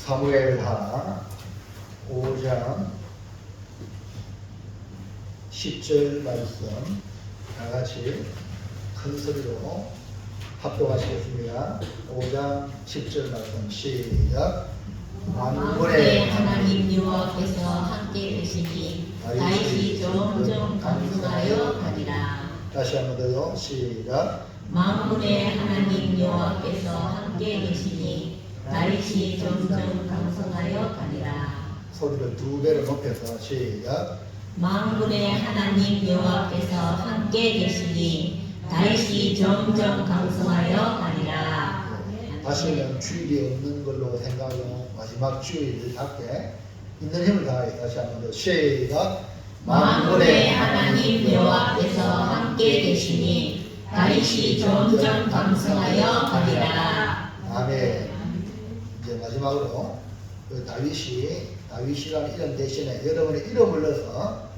사무엘하 5장 10절 말씀 다같이 큰 소리로 합독하시겠습니다. 5장 10절 말씀 시작. 만군의 하나님 여호와께서 함께 계시니 다윗이 점점 강성하여 가리라. 다시 한번 더요. 시작. 만군의 하나님 여호와께서 함께 계시니 다윗이 점점 강성하여 가리라. 소리를 두 배로 높여서 시작. 만군의 하나님 여호와께서 함께 계시니 다윗이 점점 강성하여 가리라. 다시는 주일이 없는 걸로 생각하고 마지막 주일답게 있는 힘을 다해 다시 한번 더 시작. 만군의 하나님 여호와께서 함께 계시니 다윗이 점점 강성하여 가리라. 아멘. 이제 마지막으로 그 다윗이라는 이름 대신에 여러분의 이름을 넣어서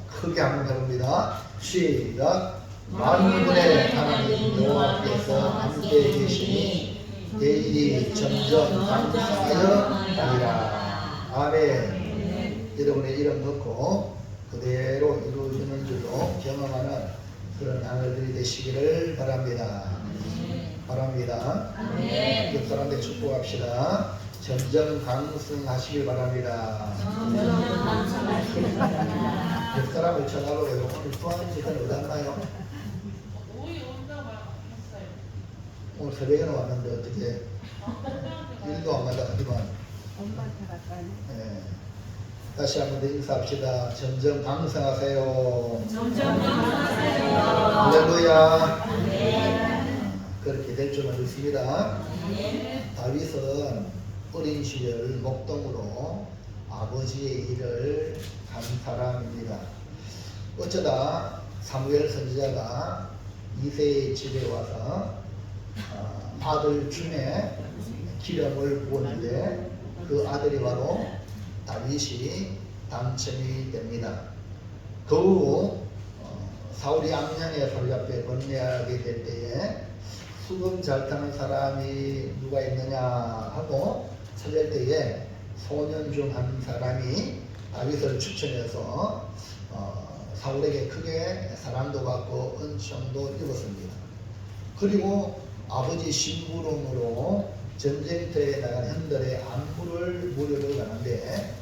크게 한번 해봅니다. 시작. 만군의 하나님 여호와께서 함께 계시니 대일이 점점 강성하여 가리라. 아멘. 여러분의 이름 넣고 그대로 이루어지는 줄로 경험하는 그런 하늘들이 되시기를 바랍니다. 바랍니다. 옆 사람들 축복합시다. 점점 강성하시길 바랍니다. 옆 사람을 쳐다보고 오늘 투하는 시간 어디 왔나요? 오늘 새벽에는 왔는데 어떻게 일도 안 간다 하지만 엄마한테 갈까요? 네. 다시 한번 더 인사합시다. 점점 강성하세요. 점점 강성하세요. 할렐루야. 그렇게 될 줄만 믿습니다. 다윗은 어린 시절 목동으로 아버지의 일을 한 사람입니다. 어쩌다 사무엘 선지자가 이새의 집에 와서 아들 중에 기름을 부었는데 그 아들이 바로 다윗이 당첨이 됩니다. 그 후 사울이 암령의 손잡에 번뇌하게 될 때에 수금 잘 타는 사람이 누가 있느냐 하고 찾을 때에 소년 중 한 사람이 다윗을 추천해서 사울에게 크게 사랑도 받고 은총도 입었습니다. 그리고 아버지 심부름으로 전쟁터에 나간 형들의 안부를 물으러 가는데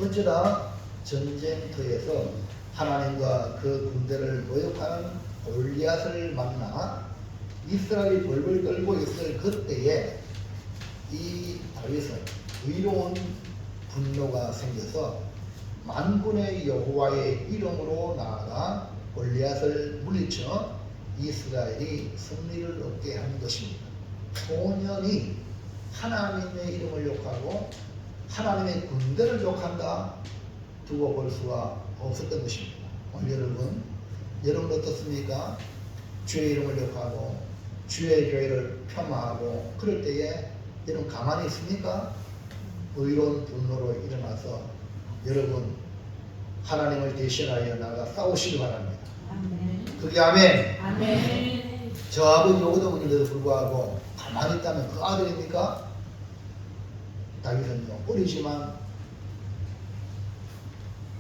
어쩌다 전쟁터에서 하나님과 그 군대를 모욕하는 골리앗을 만나 이스라엘이 벌벌 떨고 있을 그때에 이 다윗은 의로운 분노가 생겨서 만군의 여호와의 이름으로 나아가 골리앗을 물리쳐 이스라엘이 승리를 얻게 하는 것입니다. 소년이 하나님의 이름을 욕하고 하나님의 군대를 욕한다 두고 볼 수가 없었던 것입니다. 여러분 어떻습니까? 주의 이름을 욕하고 주의 교회를 폄하하고 그럴 때에 여러분 가만히 있습니까? 의로운 분노로 일어나서 여러분 하나님을 대신하여 나가 싸우시기 바랍니다. 그게 아멘. 아멘. 저 아버지 오동인데도 불구하고 가만히 있다면 그 아들입니까? 다윗은요 어리지만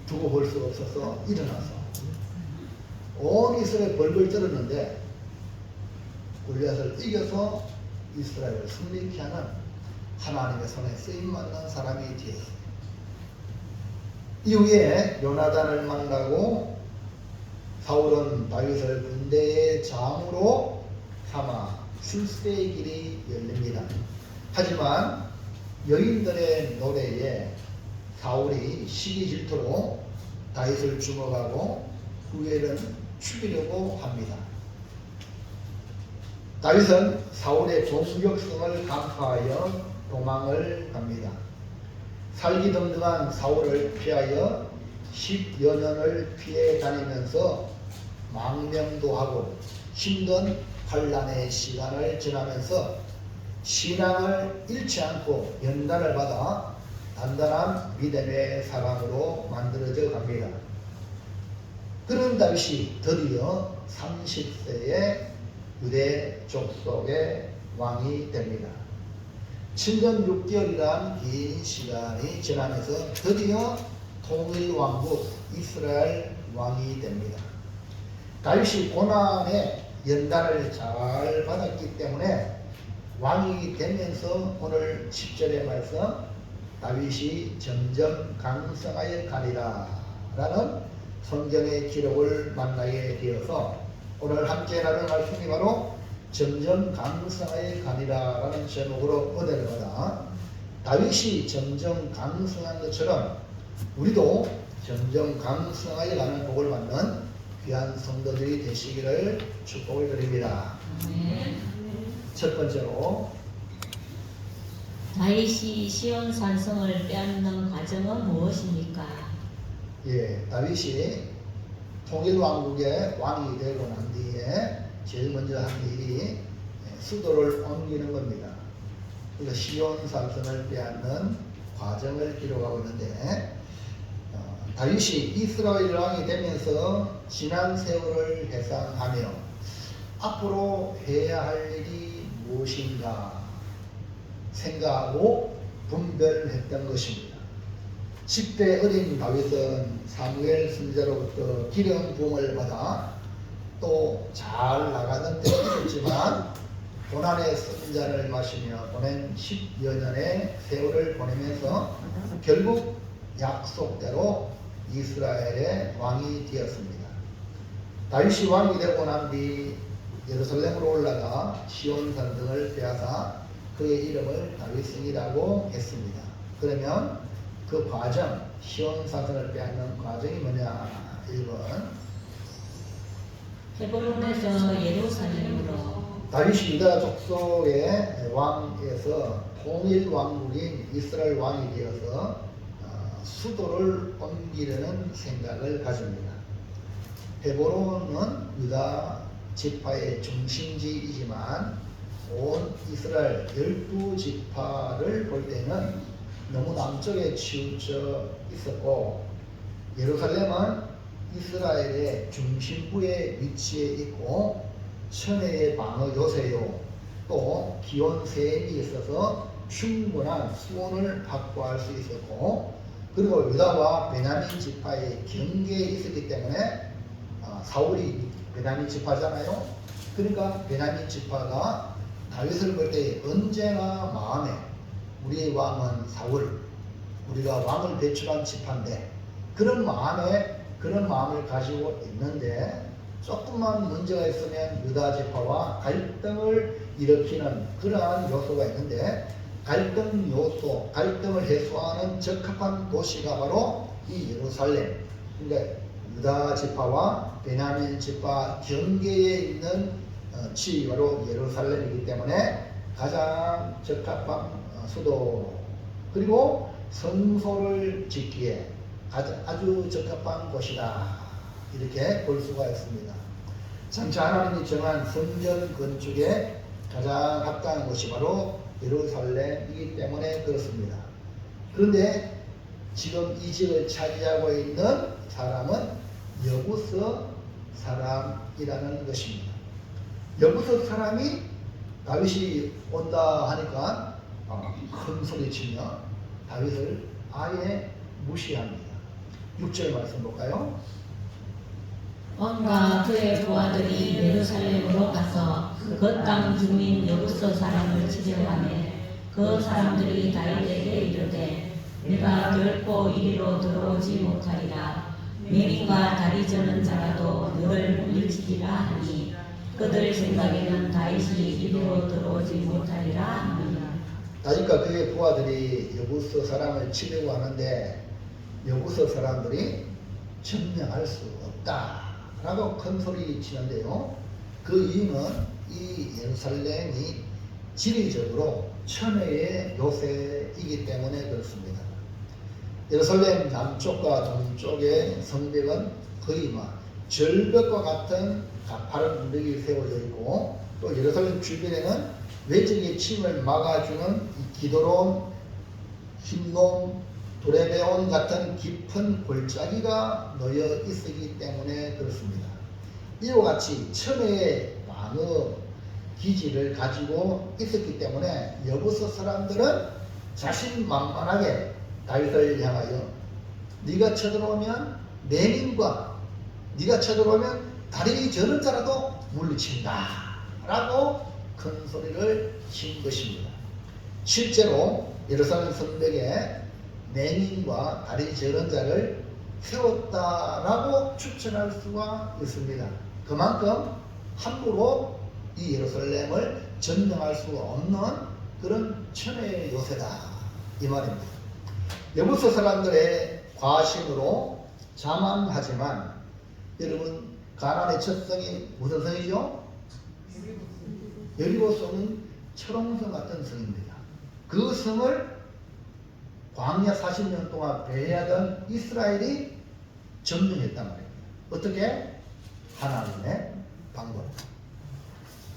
두고 볼 수가 없어서 일어나서 온 이스라엘 벌벌 떨었는데 골리앗을 이겨서 이스라엘을 승리케 하는 하나님의 손에 쓰임받는 사람이 되었습니다. 이후에 요나단을 만나고 사울은 다윗을 군대의 장으로 삼아 출세의 길이 열립니다. 하지만 여인들의 노래에 사울이 시기 질투로 다윗을 주목하고 후에는 죽이려고 합니다. 다윗은 사울의 공격성을 간파하여 도망을 갑니다. 살기등등한 사울을 피하여 10여 년을 피해 다니면서 망명도 하고 힘든 환난의 시간을 지나면서 신앙을 잃지 않고 연단을 받아 단단한 믿음의 사람으로 만들어져 갑니다. 그런 다윗이 드디어 30세에 유대 족속의 왕이 됩니다. 7년 6개월이란 긴 시간이 지나면서 드디어 통일왕국 이스라엘 왕이 됩니다. 다윗이 고난의 연단을 잘 받았기 때문에 왕이 되면서 오늘 10절의 말씀 다윗이 점점 강성하여 가리라 라는 성경의 기록을 만나게 되어서 오늘 함께 나눌 말씀이 바로 점점 강성하여 가리라 라는 제목으로 은혜를 받아 다윗이 점점 강성한 것처럼 우리도 점점 강성하여 가는 복을 받는 귀한 성도들이 되시기를 축복을 드립니다. 첫 번째로 다윗이 시온 산성을 빼앗는 과정은 무엇입니까? 다윗이 통일왕국의 왕이 되고 난 뒤에 제일 먼저 한 일이 수도를 옮기는 겁니다. 그래서 시온 산성을 빼앗는 과정을 기록하고 있는데 다윗이 이스라엘 왕이 되면서 지난 세월을 회상하며 앞으로 해야 할 일이 무엇인가 생각하고 분별했던 것입니다. 10대 어린 다윗은 사무엘 선지자로부터 기름 부음을 받아 또 잘 나가는 때도 있었지만 고난의 선자를 마시며 보낸 10여 년의 세월을 보내면서 결국 약속대로 이스라엘의 왕이 되었습니다. 다윗이 왕이 되고 난 뒤 예루살렘으로 올라가 시온 산성을 빼앗아 그의 이름을 다윗성이라고 했습니다. 그러면 그 과정, 시온 산성을 빼앗는 과정이 뭐냐? 1번 헤브론에서 예루살렘으로 다윗이 유다 족속의 왕에서 통일 왕국인 이스라엘 왕이 되어서 수도를 옮기려는 생각을 가집니다. 헤브론은 유다 지파의 중심지이지만 온 이스라엘 12지파를 볼 때는 너무 남쪽에 치우쳐 있었고 예루살렘은 이스라엘의 중심부에 위치해 있고 천혜의 방어 요새요 또 기온 세임이 있어서 충분한 수온을 확보할 수 있었고 그리고 유다와 베냐민 지파의 경계에 있었기 때문에 사울이 베냐민 지파잖아요. 그러니까 베냐민 지파가 다윗을 볼 때 언제나 마음에 우리의 왕은 사울, 우리가 왕을 배출한 지파인데 그런 마음을 가지고 있는데 조금만 문제가 있으면 유다 지파와 갈등을 일으키는 그러한 요소가 있는데 갈등을 해소하는 적합한 도시가 바로 이 예루살렘. 그러니까 유다 지파와 베냐민 지파 경계에 있는 지이 바로 예루살렘이기 때문에 가장 적합한 수도 그리고 성소를 짓기에 아주 적합한 곳이다. 이렇게 볼 수가 있습니다. 장차 하나님이 정한 성전 건축에 가장 합당한 곳이 바로 예루살렘이기 때문에 그렇습니다. 그런데 지금 이 지역을 차지하고 있는 사람은 여부서 사람이라는 것입니다. 여부서 사람이 다윗이 온다 하니까 큰 소리 치며 다윗을 아예 무시합니다. 6절 말씀 볼까요? 왕과 그의 부하들이 예루살렘으로 가서 그 땅 주민 여부서 사람을 치려하매 그 사람들이 다윗에게 이르되 내가 결코 이리로 들어오지 못하리라. 맹인과 다리 저는 자라도 너를 물리치리라 하니 그들 생각에는 다윗이 이리로 들어오지 못하리라 하니라. 다윗과 그의 부하들이 여부서 사람을 치려고 하는데 여부서 사람들이 증명할 수 없다 라고 큰 소리 치는데요. 그 이유는 이 예루살렘이 지리적으로 천혜의 요새이기 때문에 그렇습니다. 예루살렘 남쪽과 동쪽의 성벽은 거의 절벽과 같은 가파른 언덕이 세워져 있고 또 예루살렘 주변에는 외적의 침을 막아주는 기도론, 흰놈, 도레베온 같은 깊은 골짜기가 놓여 있기 때문에 그렇습니다. 이와 같이 천혜의 방어 기지를 가지고 있었기 때문에 여부서 사람들은 자신만만하게 다윗을 향하여 네가 쳐들어오면 내민과 네가 쳐들어오면 다리 저는 자라도 물리친다 라고 큰 소리를 친 것입니다. 실제로 예루살렘 성벽에 내민과 다리 저런 자를 세웠다라고 추천할 수가 있습니다. 그만큼 함부로 이 예루살렘을 점령할 수가 없는 그런 천의 요새다 이 말입니다. 여부서 사람들의 과신으로 자만하지만 여러분 가나안의 첫 성이 무슨 성이죠? 여리고성은 철옹성 같은 성입니다. 그 성을 광야 40년 동안 배회하던 이스라엘이 점령했단 말입니다. 어떻게? 하나님의 방법.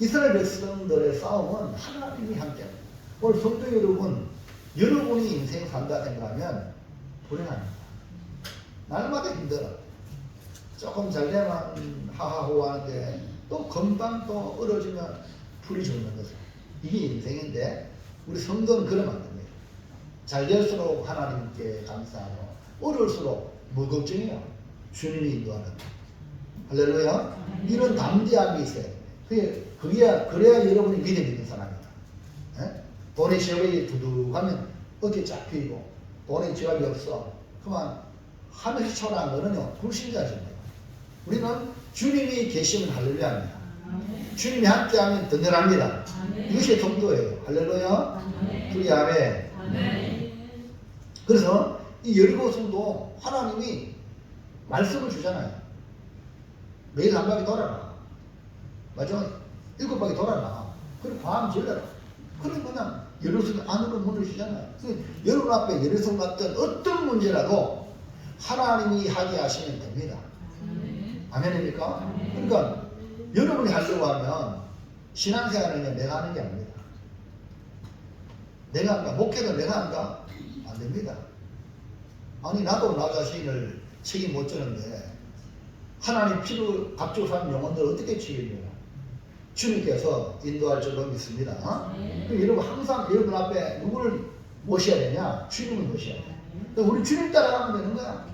이스라엘 백성들의 싸움은 하나님이 함께합니다. 오늘 성도 여러분, 여러분이 인생 산다 생각하면 불행합니다. 날마다 힘들어. 조금 잘 되면 하하호 하는데 또 금방 또 얼어지면 풀이 죽는 거죠. 이게 인생인데 우리 성도는 그러면 안 됩니다. 잘 될수록 하나님께 감사하고 어려울수록 무걱정해요. 주님이 인도하는. 할렐루야. 이런 담대함이 있어요. 그래야 여러분이 믿음 있는 사람이다. 에? 돈의 지갑이 두둑하면 어깨 쫙 펴고 돈의 지갑이 없어. 그만 하늘이 초라한 거는요 불신자십니다. 우리는 주님이 계시면 할렐루야입니다. 주님이 함께하면 든든합니다. 이것이 성도예요. 할렐루야. 우리 아멘. 그래서 이 여리고성도 하나님이 말씀을 주잖아요. 매일 한 바퀴 돌아라. 맞아? 7바퀴 돌아라. 그리고 밤 질러라. 그럼 그냥 여리고성 안으로 문을 주잖아요. 여러분 앞에 여리고성 같은 어떤 문제라도 하나님이 하게 하시면 됩니다. 아멘입니까? 그러니까 여러분이 하려고 하면 신앙생활은 내가 하는 게 아닙니다. 내가 한다. 목회도 내가 한다. 안 됩니다. 아니 나도 나 자신을 책임 못 지는데 하나님 피로 값주고 영혼들 어떻게 책임져요? 주님께서 인도할 줄로 믿습니다. 그럼 여러분 항상 여러분 앞에 누구를 모셔야 되냐? 주님을 모셔야 돼. 우리 주님 따라가면 되는 거야.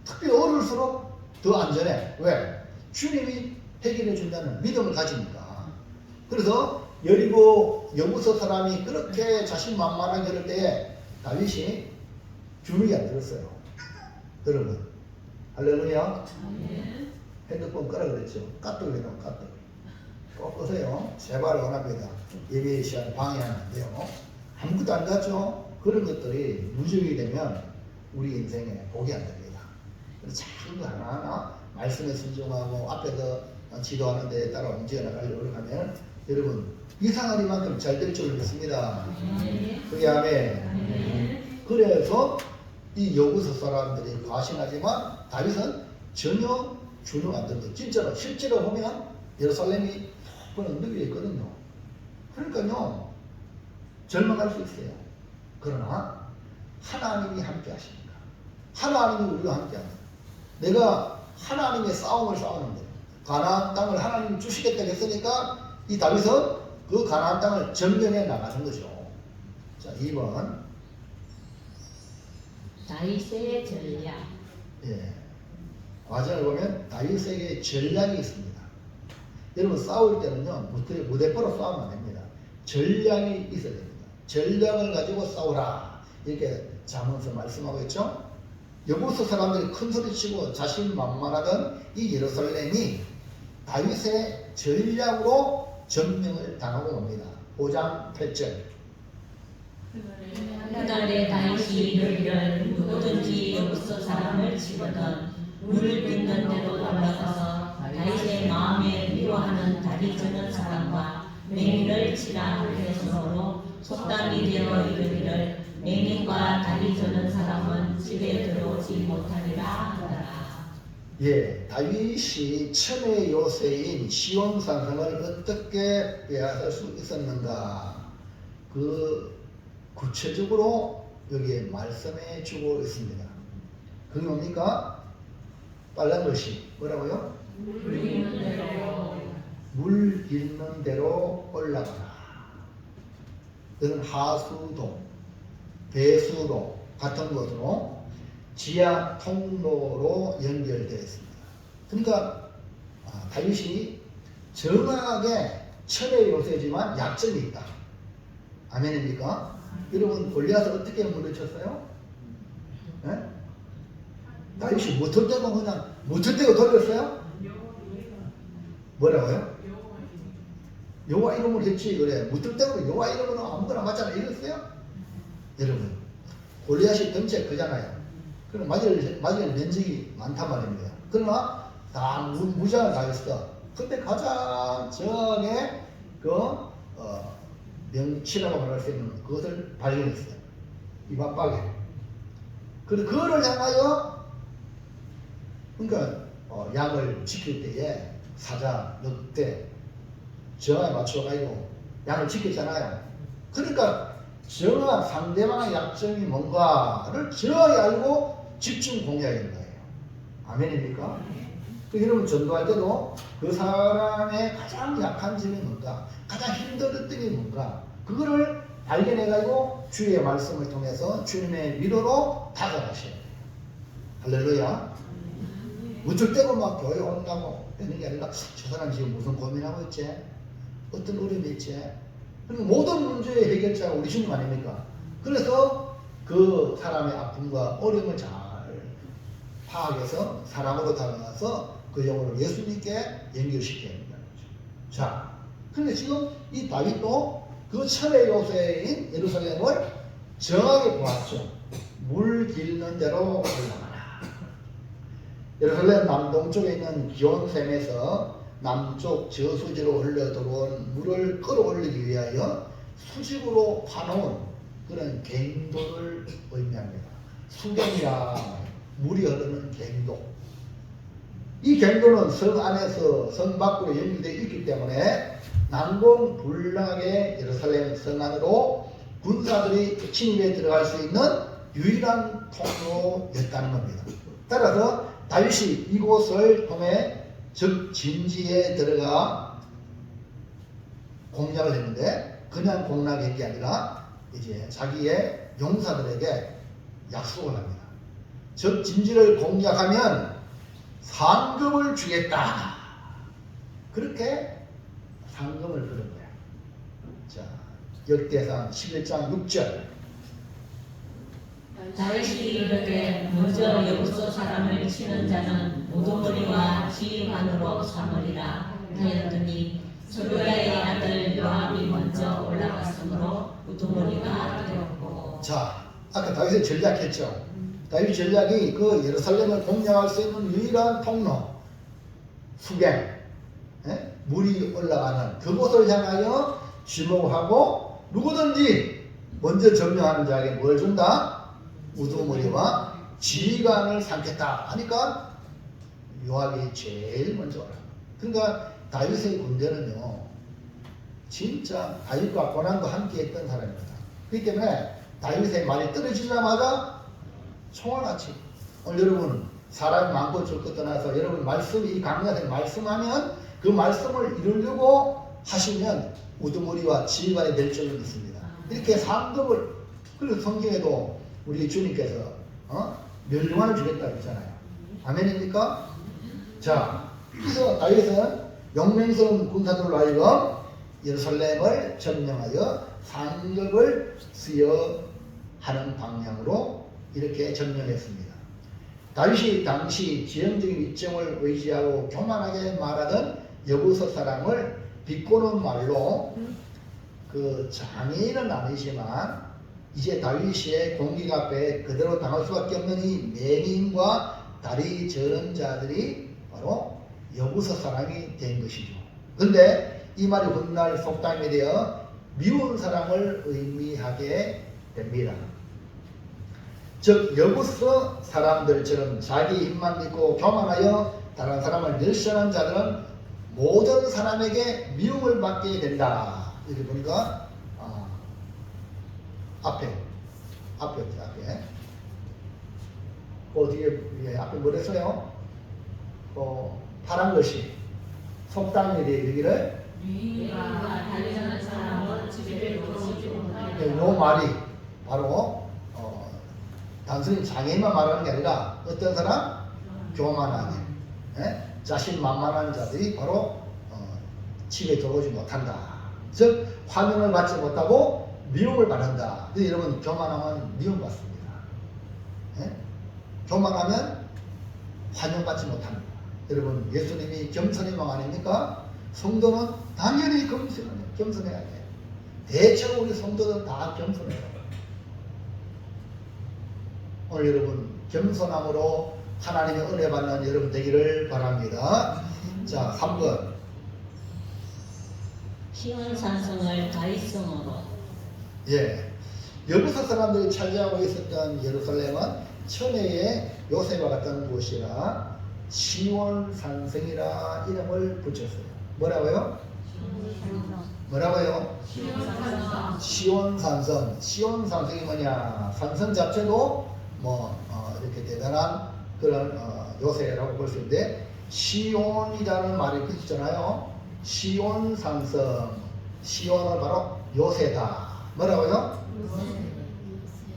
특별히 어려울수록 더 안전해. 왜? 주님이 해결해 준다는 믿음을 가지니까. 그래서 여리고 여부서 사람이 그렇게 자신만만하게 그럴 때에 다윗이 주눅이 안 들었어요. 여러분 할렐루야. 핸드폰 끄라 그랬죠. 까똑 해놓은 까똑 꼭 끄세요. 제발 원합니다. 예배 시간 방해하면 안 돼요. 아무것도 안 가죠. 그런 것들이 누적이 되면 우리 인생에 복이 안 됩니다. 그래서 자꾸 하나하나 말씀에 순종하고 앞에서 지도하는 데에 따라 움직여 나가려고 하면 여러분 이상하리만큼 잘 될 줄 믿습니다. 그게 아멘. 그래서 이 여부서 사람들이 과신하지만 다윗은 전혀 주눅 안 들고 진짜로 실제로 보면 예루살렘이 높은 언덕 위에 있거든요. 그러니까요 절망할 수 있어요. 그러나 하나님이 함께 하십니다. 하나님이 우리와 함께 합니다. 내가 하나님의 싸움을 싸우는데 가나안 땅을 하나님이 주시겠다 했으니까 이 다윗은 그 가나안 땅을 점령해 나가는 거죠. 자 2번 다윗의 전략. 예. 과정을 보면 다윗에게 전략이 있습니다. 여러분 싸울 때는요 무대포로 싸우면 안 됩니다. 전략이 있어야 됩니다. 전략을 가지고 싸우라 이렇게 잠언서 말씀하고 있죠. 여부서 사람들이 큰 소리치고 자신만만하던 이 예루살렘이 다윗의 전략으로 점령을 당하고 옵니다. 5장 8절. 그날에 다윗이 이르기를 누구든지 여부서 사람을 치거든 물 있는 대로 올라가서 다윗의 마음에 위로하는 다리 저는 사람과 맹인을 치라 하였으므로 속담이 되어 이르기를 맹인과 다리 저는 사람은 집에 들어오지 못하리라 하더라. 예, 다윗이 천의 요새인 시온 산성을 어떻게 빼앗을 수 있었는가? 그 구체적으로 여기에 말씀해 주고 있습니다. 그게 뭡니까? 빨간 글씨 뭐라고요? 물 있는 대로 올라가라. 이는 하수도, 배수로 같은 것으로 지하 통로로 연결되어 있습니다. 그러니까 다윗이 정확하게 천의 요새지만 약점이 있다. 아멘입니까? 여러분 골리앗을 어떻게 물리쳤어요? 네? 다윗이 못할 때고 그냥 못할 때고 돌렸어요? 뭐라고요? 여호와 이름으로 했지. 그래 못할 때고 여호와 이름으로 아무거나 맞잖아 이랬어요? 여러분 골리앗이 덩치가 크잖아요. 그럼 맞을 면적이 많단 말입니다. 그러나 다 무장을 다 했어. 근데 가장 저에 명치라고 말할 수 있는 그것을 발견했어요. 이 맞박에. 그래서 그거를 향하여 그러니까 양을 지킬 때에 사자, 늑대 정확히 맞춰가지고 양을 지켰잖아요. 그러니까 정확 상대방의 약점이 뭔가를 정확히 알고 집중 공략하는 거예요. 아멘입니까? 여러분 전도할 때도 그 사람의 가장 약한 점이 뭔가, 가장 힘들었던 게 뭔가, 그거를 발견해가지고 주의 말씀을 통해서 주님의 위로로 다가가셔야 돼요. 할렐루야. 무턱 대고 막 교회 온다고 되는 게 아니라 저 사람 지금 무슨 고민하고 있지? 어떤 어려움이 있지? 그리고 모든 문제의 해결자가 우리 주님 아닙니까? 그래서 그 사람의 아픔과 어려움을 잘 파악해서 사람으로 다가가서 그 영혼을 예수님께 연결시켜야 된다는 거죠. 자, 그런데 지금 이 다윗도 그 천의 요새인 예루살렘을 정확히 보았죠. 물 길는 대로 올라가라. 예루살렘 남동쪽에 있는 기온샘에서 남쪽 저수지로 흘러 들어온 물을 끌어올리기 위하여 수직으로 파놓은 그런 갱도를 의미합니다. 수경이라 물이 흐르는 갱도. 이 갱도는 성 안에서 성 밖으로 연결되어 있기 때문에 난공불락의 예루살렘 성 안으로 군사들이 침입해 들어갈 수 있는 유일한 통로였다는 겁니다. 따라서 다윗이 이곳을 통해 즉 진지에 들어가 공략을 했는데 그냥 공략한 게 아니라 이제 자기의 용사들에게 약속을 합니다. 즉 진지를 공략하면 상금을 주겠다. 그렇게 상금을 그런 거야. 자, 역대상 11장 6절. 다윗이 이르되 먼저 여부소 사람을 치는 자는 우두머리와 지휘관으로 삼으리라 하였더니 스루야의 아들 요압이 먼저 올라갔으므로 우두머리가 되었고. 자, 아까 다윗이 전략했죠. 다윗 전략이 그 예루살렘을 공략할 수 있는 유일한 통로, 수갱, 물이 올라가는 그곳을 향하여 주목하고 누구든지 먼저 점령하는 자에게 뭘 준다? 우두머리와 지휘관을 삼겠다 하니까 요압이 제일 먼저 오라. 그러니까 다윗의 군대는요, 진짜 다윗과 고난도 함께 했던 사람입니다. 그렇기 때문에 다윗의 말이 떨어지자마자 총알같이 오늘 여러분 사람이 많고 적고 떠나서 여러분 말씀이 이 강단에 말씀하면 그 말씀을 이루려고 하시면 우두머리와 지휘관이 될 줄을 믿습니다. 이렇게 상급을 그리고 성경에도 우리 주님께서 멸류관을 주겠다 했잖아요. 아멘입니까? 자, 그래서 다윗은 용맹스러운 군사들로 하여금 예루살렘을 점령하여 상급을 수여하는 방향으로 이렇게 점령했습니다. 다윗이 당시 지형적인 이점을 의지하고 교만하게 말하던 여부서 사람을 비꼬는 말로 그 장애인은 아니지만 이제 다윗의 공격 앞에 그대로 당할 수밖에 없는 이 맹인과 다리 저는 자들이 바로 여부서 사람이 된 것이죠. 그런데 이 말이 훗날 속담이 되어 미운 사람을 의미하게 됩니다. 즉 여부서 사람들처럼 자기 힘만 믿고 교만하여 다른 사람을 멸시하는 자들은 모든 사람에게 미움을 받게 된다. 이렇게 보니까 앞에 그 뒤에 앞에 뭐랬어요? 파란 것이 속담에 대해 여기를 내가 달려는 사람은 집에 들어오지 못하리라. 요 말이 바로 단순히 장애인만 말하는 게 아니라 어떤 사람? 교만하게 자신 만만한 자들이 바로 집에 들어오지 못한다. 즉 환영을 받지 못하고 미움을 받는다. 근데 여러분 교만하면 미움받습니다. 교만하면 환영받지 못합니다. 여러분 예수님이 겸손의 왕 아닙니까? 성도는 당연히 겸손해야 돼. 대체로 우리 성도들은 다 겸손해요. 오늘 여러분 겸손함으로 하나님의 은혜 받는 여러분 되기를 바랍니다. 자 3번 시온산성을 다윗성으로. 예, 여부서 사람들이 차지하고 있었던 예루살렘은 천혜의 요새와 같은 곳이라 시온산성이라 이름을 붙였어요. 뭐라고요? 뭐라고요? 시온산성. 시온산성이 뭐냐? 산성 자체도 이렇게 대단한 그런 요새라고 볼 수 있는데 시온이라는 말이 붙있잖아요. 시온산성. 시온은 바로 요새다. 뭐라고요?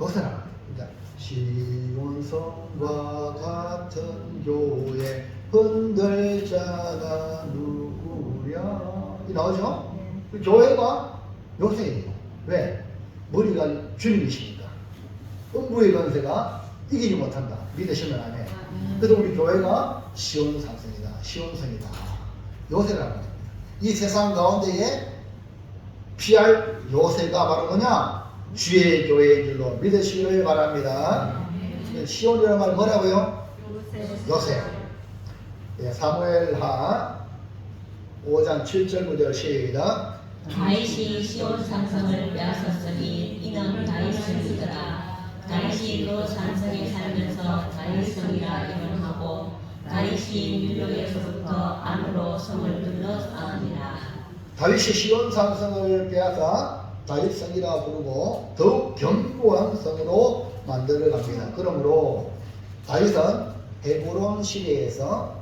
요새라. 그러니까 시온성과 같은 교회 흔들 자가 누구랴 이 나오죠? 그 교회가 요새예요. 왜? 머리가 주님이시니까 음부의 권세가 이기지 못한다. 믿으시면 안 해. 그래도 우리 교회가 시온산성이다. 시온성이다. 요새라는 겁니다. 이 세상 가운데에 피할 요새가 바로 뭐냐? 주의 교회인 줄로 믿으시기를 바랍니다. 시온이라는 말 뭐라고요? 요새. 예, 사무엘하 5장 7절 9절 시작. 다윗이 시온산성을 빼앗았으니 이는 다윗성이더라. 다윗이 그 산성에 살면서 다윗성이라 이름하고 다윗이 밀로에서부터 안으로 성을 둘러 쌓으니라. 다윗이 시온산성을 빼앗아 다윗성이라 부르고 더욱 견고한 성으로 만들어 갑니다. 그러므로 다윗은 헤브론 시대에서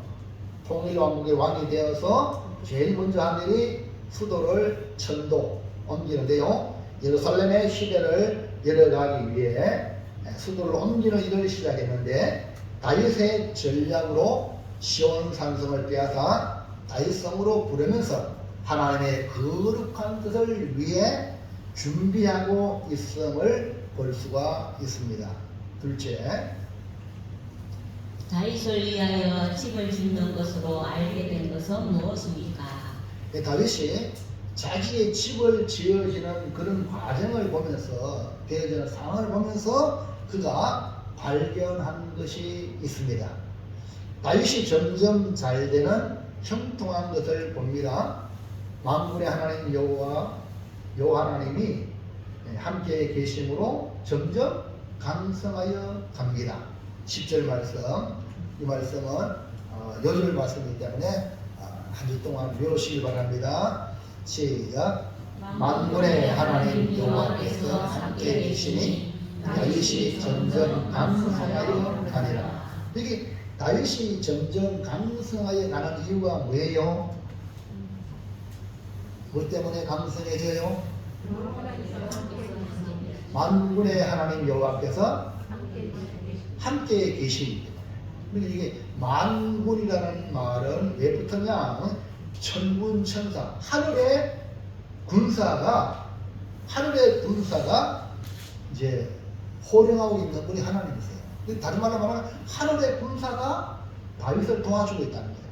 통일왕국의 왕이 되어서 제일 먼저 한 일이 수도를 천도 옮기는데요. 예루살렘의 시대를 열어가기 위해 수도를 옮기는 일을 시작했는데 다윗의 전략으로 시온산성을 빼앗아 다윗성으로 부르면서 하나님의 거룩한 뜻을 위해 준비하고 있음을 볼 수가 있습니다. 둘째, 다윗을 위하여 집을 짓는 것으로 알게 된 것은 무엇입니까? 다윗이 자기의 집을 지어지는 그런 과정을 보면서 되어지는 상황을 보면서 그가 발견한 것이 있습니다. 다윗이 점점 잘 되는 형통한 것을 봅니다. 만군의 하나님 여호와 하나님이 함께 계심으로 점점 강성하여 갑니다. 10절 말씀, 이 말씀은 요절 말씀이기 때문에 한 주 동안 외우시기 바랍니다. 시작. 만군의 하나님 여호와께서 함께 계시니 다윗이 점점 강성하여 가니라. 여기 다윗이 점점 강성하여 가는 이유가 뭐예요? 뭐 때문에 강성해져요? 만군의 하나님 여호와께서 함께 계시기 때문에. 이게 만군이라는 말은 왜 붙었냐? 천군 천사, 하늘의 군사가 이제 호령하고 있는 분이 하나님이세요. 다른 말로 말하면 하늘의 군사가 다윗을 도와주고 있다는 거예요.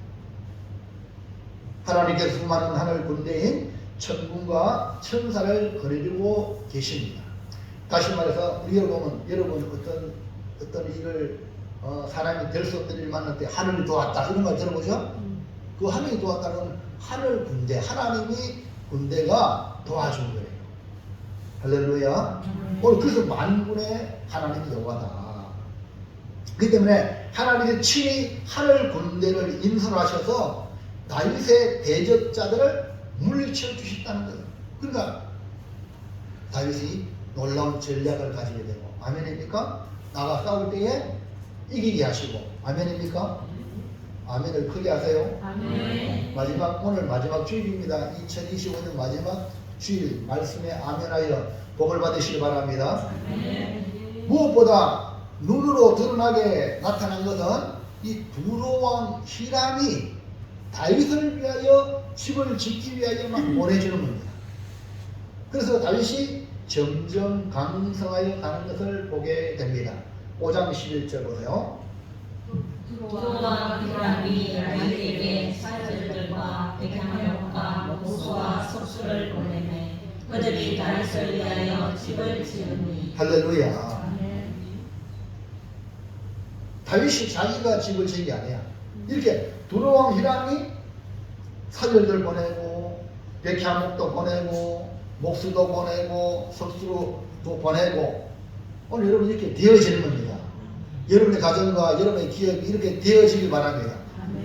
하나님께서 수많은 하늘 군대인 천군과 천사를 거느리고 계십니다. 다시 말해서 우리가 보면 여러분 어떤 일을 사람이 될 수 없던 일을 만날 때 하늘이 도왔다 이런 말 들어보죠? 그 하늘이 도왔다는 하늘 군대, 하나님이 군대가 도와준 거예요. 할렐루야. 그래서 만군의 하나님이 여호와다. 그렇기 때문에 하나님이 친히 하늘 군대를 인솔하셔서 다윗의 대적자들을 물리쳐 주셨다는 거예요. 그러니까 다윗이 놀라운 전략을 가지게 되고, 아멘입니까? 나가 싸울 때에 이기게 하시고, 아멘입니까? 아멘을 크게 하세요. 아멘. 오늘 마지막 주일입니다. 2025년 마지막 주일 말씀에 아멘하여 복을 받으시기 바랍니다. 무엇보다 눈으로 드러나게 나타난 것은 이 두로왕 히람이 다윗을 위하여 집을 짓기 위하여만 보내주는 겁니다. 그래서 다윗이 점점 강성하여 가는 것을 보게 됩니다. 5장 11절 보세요. 두로왕 히람이 다윗에게 사절들과 백향목과 목수와 석수를 보내매 그들이 다윗을 위하여 집을 지으니. 할렐루야. 다윗이 자기가 집을 지은 게 아니야. 이렇게 두로왕 히람이 사절들 보내고 백향목도 보내고 목수도 보내고 석수도 보내고 오늘 여러분 이렇게 되어지는 겁니다. 여러분의 가정과 여러분의 기업이 이렇게 되어지길 바랍니다.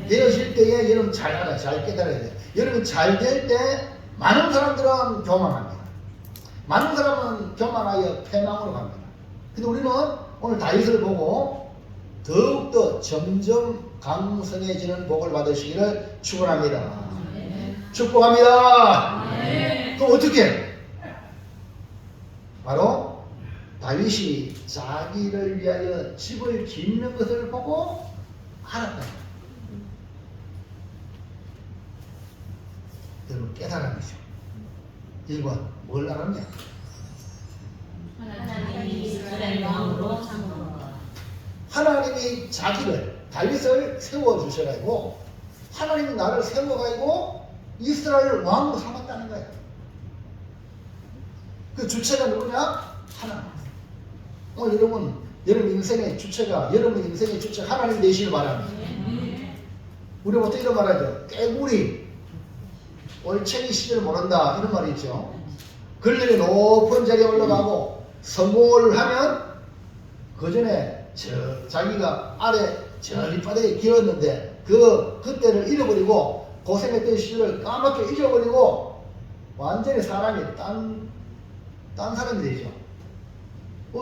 되어질 때에 여러분 잘 알아, 잘 깨달아야 돼요. 여러분 잘 될 때 많은 사람들은 교만합니다. 많은 사람은 교만하여 패망으로 갑니다. 근데 우리는 오늘 다윗을 보고 더욱더 점점 강성해지는 복을 받으시기를 축원합니다. 축복합니다. 그럼 어떻게? 바로 다윗이 자기를 위하여 집을 짓는 것을 보고 알았다. 여러분 깨달음이죠. 1번 뭘 알았냐? 하나님이 이스라엘 왕으로 삼은 것. 하나님이 자기를 다윗을 세워주셔가지고 하나님이 나를 세워가지고 이스라엘 왕으로 삼았다는 거예요. 그 주체가 누구냐? 하나님. 여러분 인생의 주체가 여러분 인생의 주체 하나님 되시길 바랍니다. 우리 보통 이런 말 하죠. 깨구리 올챙이 시절 모른다 이런 말이 있죠. 권력이 높은 자리에 올라가고 성공을 하면 그 전에 자기가 아래 저 밑바닥에 기었는데 그때를 잃어버리고 고생했던 시절을 까맣게 잊어버리고 완전히 사람이 딴 사람이 되죠.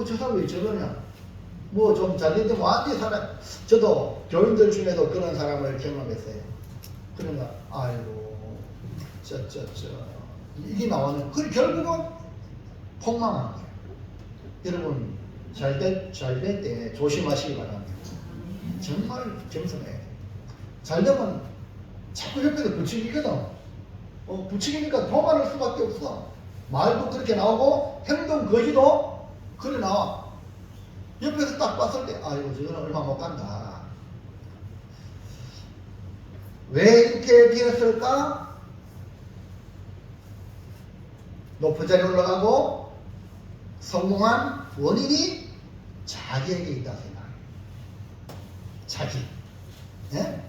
저 사람 왜 저러냐? 뭐 좀 잘됐더니 완전히 저도 교인들 중에도 그런 사람을 경험했어요. 그러니까 아이고 이게 나오는 그 결국은 폭망한 거예요. 여러분 잘 될 때 조심하시기 바랍니다. 정말 겸손해야 돼요. 잘 되면 자꾸 옆에서 부추기거든. 부추기니까 도망할 수밖에 없어. 말도 그렇게 나오고 행동 거지도 그래 나와. 옆에서 딱 봤을 때 아이고 저거는 얼마 못 간다. 왜 이렇게 되었을까? 높은 자리에 올라가고 성공한 원인이 자기에게 있다 생각해요. 자기. 예?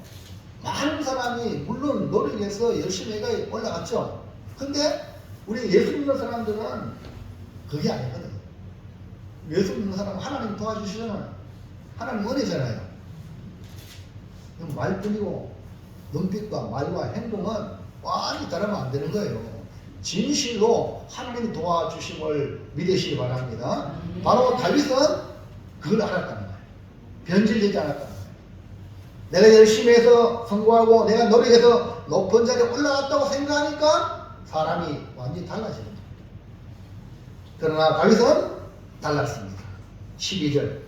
많은 사람이 물론 노력해서 열심히 해가 올라갔죠. 근데 우리 예수 믿는 사람들은 그게 아니거든. 예수 믿는 사람은 하나님 도와주시잖아요. 하나님 은혜잖아요. 말뿐이고 눈빛과 말과 행동은 완전히 다르면 안 되는 거예요. 진실로 하나님이 도와주심을 믿으시기 바랍니다. 바로 다윗은 그걸 알았다는 거예요. 변질되지 않았다는 거예요. 내가 열심히 해서 성공하고 내가 노력해서 높은 자리에 올라갔다고 생각하니까 사람이 완전히 달라지는 거예요. 그러나 다윗은 달랐습니다. 12절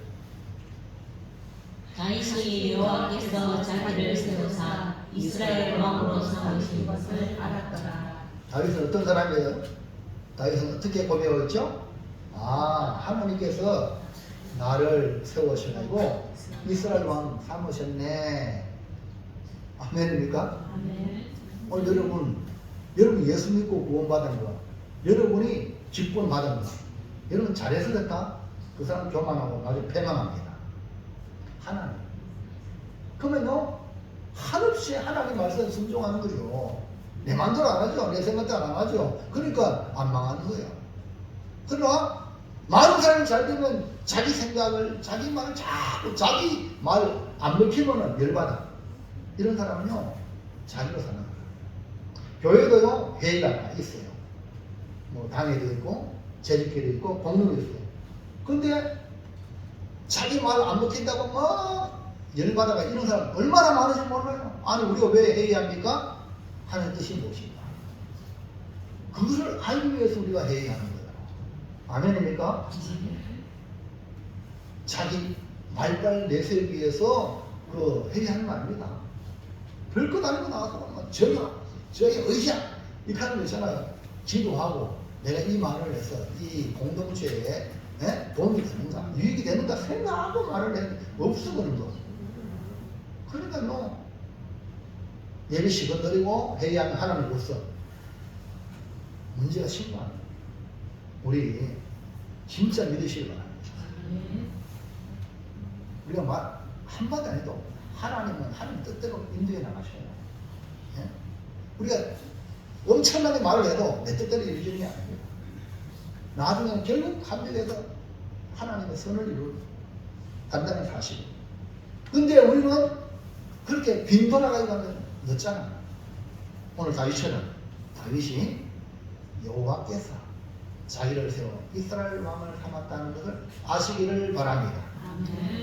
다윗이 여호와께서 자기를 세우사 이스라엘 왕으로 삼으신 것을 알았더라. 다윗은 어떤 사람이에요? 다윗은 어떻게 고백했죠? 하나님께서 나를 세우셔가지고 이스라엘 왕 삼으셨네. 아멘입니까? 아멘. 오늘 여러분 예수 믿고 구원받은 거, 여러분이 직분 받은 거, 여러분 잘해서 됐다? 그 사람 교만하고 나중에 패망합니다. 하나님. 그러면요, 한없이 하나님 말씀 순종하는 거죠. 내 마음대로 안 하죠. 내 생각대로 안 하죠. 그러니까 안 망하는 거예요. 그러나 많은 사람이 잘 되면 자기 생각을, 자기 말을 자꾸 자기 말 안 먹히면은 열받아. 이런 사람은요, 자기로 사는 거예요. 교회도요, 회의가 있어요. 뭐 당회도 있고, 재직회도 있고, 공동도 있어요. 근데 자기 말 안 먹힌다고 막 열받아가 이런 사람 얼마나 많은지 몰라요. 아니 우리가 왜 회의합니까? 하는 뜻이 무엇인가? 그것을 알기 위해서 우리가 회의하는 거예요. 아멘입니까? 자기 말빨 내세우기 위해서 그 회의하는 거 아닙니다. 별것 아니고 나와서 저기 의자 이렇게 하는 거 있잖아요. 기도하고 내가 이 말을 해서 이 공동체에 도움이 되는가 유익이 되는가 생각하고 말을 해. 없어 그런 거. 그러니까 예배 시간 드리고 회의하면 하나님 없어. 문제가 심각한 우리 진짜 믿으시기 바랍니다. 우리가 말 한마디 안 해도 하나님은 하나님 뜻대로 인도해 나가셔요. 예? 우리가 엄청나게 말을 해도 내 뜻대로 이루어지는 게 아닙니다. 나중에 결국 합력해서 하나님의 선을 이룬다는 사실. 근데 우리는 그렇게 빈돌아가기가 하면 늦잖아. 오늘 다윗처럼 다윗이 여호와께서 자기를 세워 이스라엘 왕을 삼았다는 것을 아시기를 바랍니다.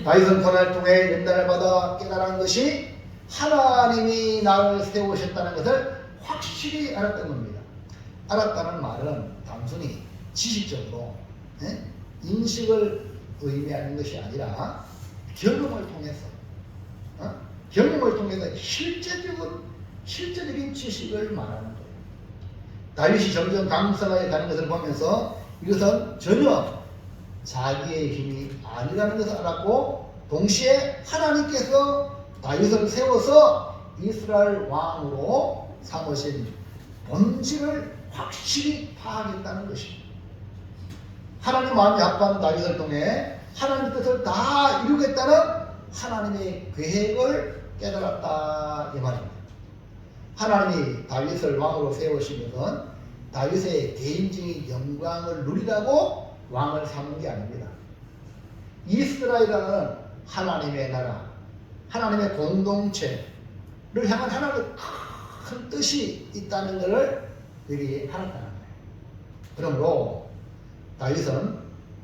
다윗은 고난을 통해 연단을 받아 깨달은 것이 하나님이 나를 세우셨다는 것을 확실히 알았던 겁니다. 알았다는 말은 단순히 지식적으로 인식을 의미하는 것이 아니라 경험을 통해서 실제적인 지식을 말하는 거예요. 다윗이 점점 강성하게 가는 것을 보면서 이것은 전혀 자기의 힘이 아니라는 것을 알았고 동시에 하나님께서 다윗을 세워서 이스라엘 왕으로 삼으신 본질을 확실히 파악했다는 것입니다. 하나님 마음이 아파하는 다윗을 통해 하나님의 뜻을 다 이루겠다는 하나님의 계획을 깨달았다 이 말입니다. 하나님이 다윗을 왕으로 세우신 것은 다윗의 개인적인 영광을 누리라고 왕을 삼은 게 아닙니다. 이스라엘이라는 하나님의 나라, 하나님의 공동체를 향한 하나님의 큰 뜻이 있다는 것을 여기 알았다는 거예요. 그러므로 다윗은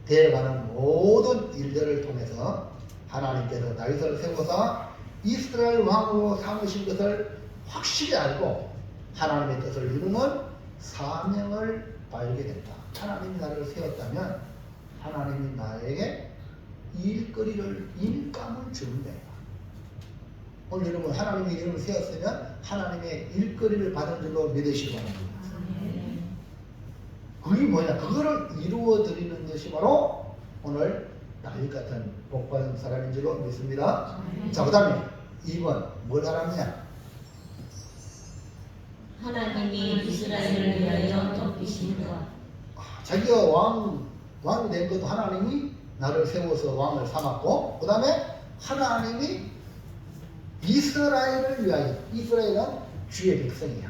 되어가는 모든 일들을 통해서 하나님께서 다윗을 세워서 이스라엘 왕으로 삼으신 것을 확실히 알고 하나님의 뜻을 이루는 사명을 발견했다. 하나님이 나를 세웠다면 하나님이 나에게 일거리를 인감을 주는 거야. 오늘 여러분 하나님이 이름을 세웠으면 하나님의 일거리를 받은 줄로 믿으시기 바랍니다. 그게 뭐냐? 그거를 이루어 드리는 것이 바로 오늘 다윗 같은 복받은 사람인 줄로 믿습니다. 자, 그 다음에 2번 뭘 알았냐? 하나님이 이스라엘을 위하여 돕기신 것. 자기가 왕이 된 것도 하나님이 나를 세워서 왕을 삼았고, 그 다음에 하나님이 이스라엘을 위하여, 이스라엘은 주의 백성이야.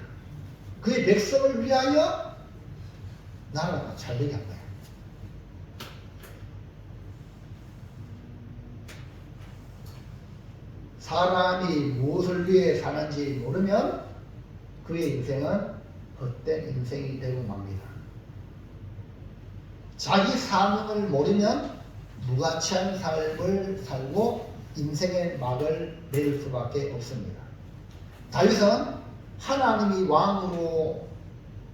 그의 백성을 위하여 나라가 잘되게 한 거야. 사람이 무엇을 위해 사는지 모르면 그의 인생은 헛된 인생이 되고 맙니다. 자기 사명을 모르면 무가치한 삶을 살고 인생의 막을 내릴 수밖에 없습니다. 다윗은 하나님이 왕으로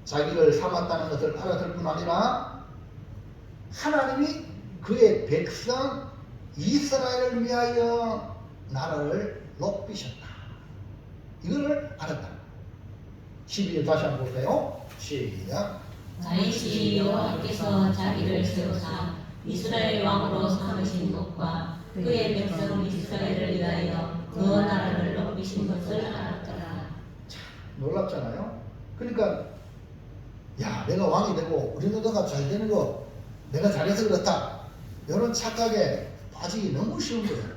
자기를 삼았다는 것을 알았을 뿐 아니라 하나님이 그의 백성 이스라엘을 위하여 나라를 높이셨다. 이거를 알았다. 12절 다시 한번 보세요. 시작. 다윗이 여호와께서 자기를 세우사 이스라엘 왕으로 삼으신 것과 그의 백성 이스라엘을 위하여 그 나라를 높이신 것을 알았더라. 놀랍잖아요. 그러니까 야, 내가 왕이 되고 우리 너가 잘 되는 거 내가 잘해서 그렇다. 이런 착각에 빠지기 너무 쉬운 거예요.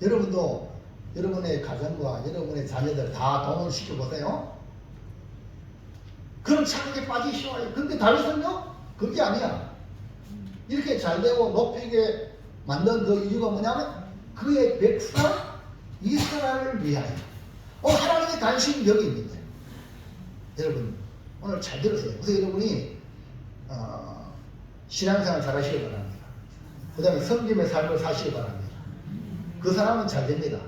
여러분도 여러분의 가정과 여러분의 자녀들 다 동원을 시켜보세요. 그런 착각에 빠지기 쉬워요. 근데 다윗은요, 그게 아니야. 이렇게 잘되고 높이게 만든 그 이유가 뭐냐면 그의 백성 이스라엘을 위하여. 하나님의 관심이 여기 있는데 여러분 오늘 잘 들으세요. 그래서 여러분이 신앙생활 잘 하시기 바랍니다. 그 다음에 성김의 삶을 사시기 바랍니다. 그 사람은 잘 됩니다.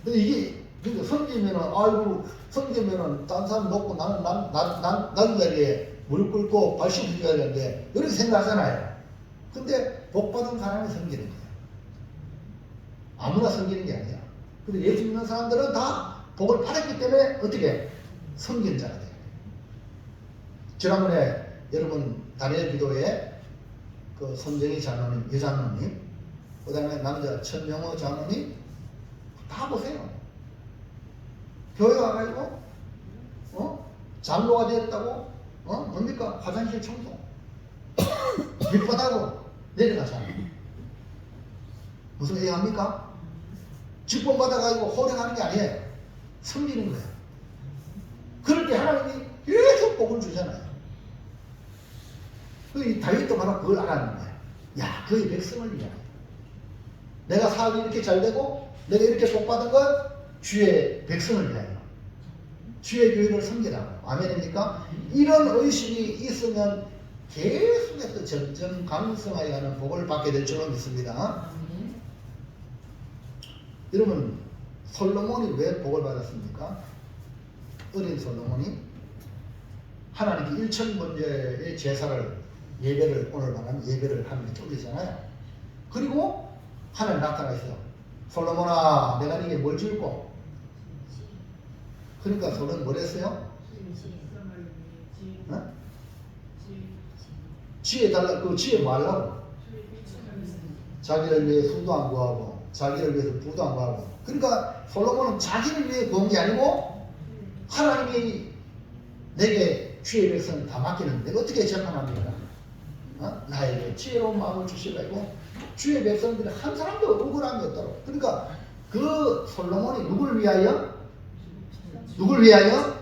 근데 이게 그러니까 섬기면은 아이고 섬기면은 딴 사람 놓고 나는 자리에 무릎 꿇고 발씩 휘어야 되는데 이렇게 생각하잖아요. 근데 복 받은 사람이 섬기는 거예요. 아무나 섬기는 게 아니야. 근데 예수 믿는 사람들은 다 복을 받았기 때문에 어떻게 섬기는 자가 돼요. 지난번에 여러분 다니엘 기도에 그 손정희 장로님, 여장로님, 그 다음에 남자 천명호 장로님 다 보세요. 교회 와가지고 장로가 되었다고 뭡니까? 화장실 청소 밑바닥으로 내려가잖아요. 무슨 얘기합니까? 직분 받아가지고 호령하는 게 아니에요. 섬기는 거예요. 그럴 때 하나님이 계속 복을 주잖아요. 이 다윗도 바로 그걸 알았는 거예요. 야, 그의 백성을 위하여. 내가 사업이 이렇게 잘 되고 내가 이렇게 복 받은 건 주의 백성을 위하여. 주의 교회를 섬기라고. 아멘입니까? 이런 의식이 있으면 계속해서 점점 강성하여 가는 복을 받게 될 줄로 믿습니다. 여러분, 솔로몬이 왜 복을 받았습니까? 어린 솔로몬이 하나님께 1000번제의 제사를 예배를 오늘 말하면 예배를 하는 게 올리잖아요. 그리고 하나님 나타나 있어요. 솔로몬아, 내가 네게 뭘 줄고? 그러니까 솔로몬은 뭘 했어요? 지혜 달라. 그 지혜 뭐 하려고? 자기를 위해 수도 안 구하고 자기를 위해서 부도 안 구하고. 그러니까 솔로몬은 자기를 위해 구한 게 아니고 하나님이 내게 주의 백성을 다 맡기는데 어떻게 재판합니까? 나에게 지혜로운 마음을 주시라고. 주의 백성들이 한 사람도 억울함이 없도록. 그러니까 그 솔로몬이 누구를 위하여? 누구를 위하여?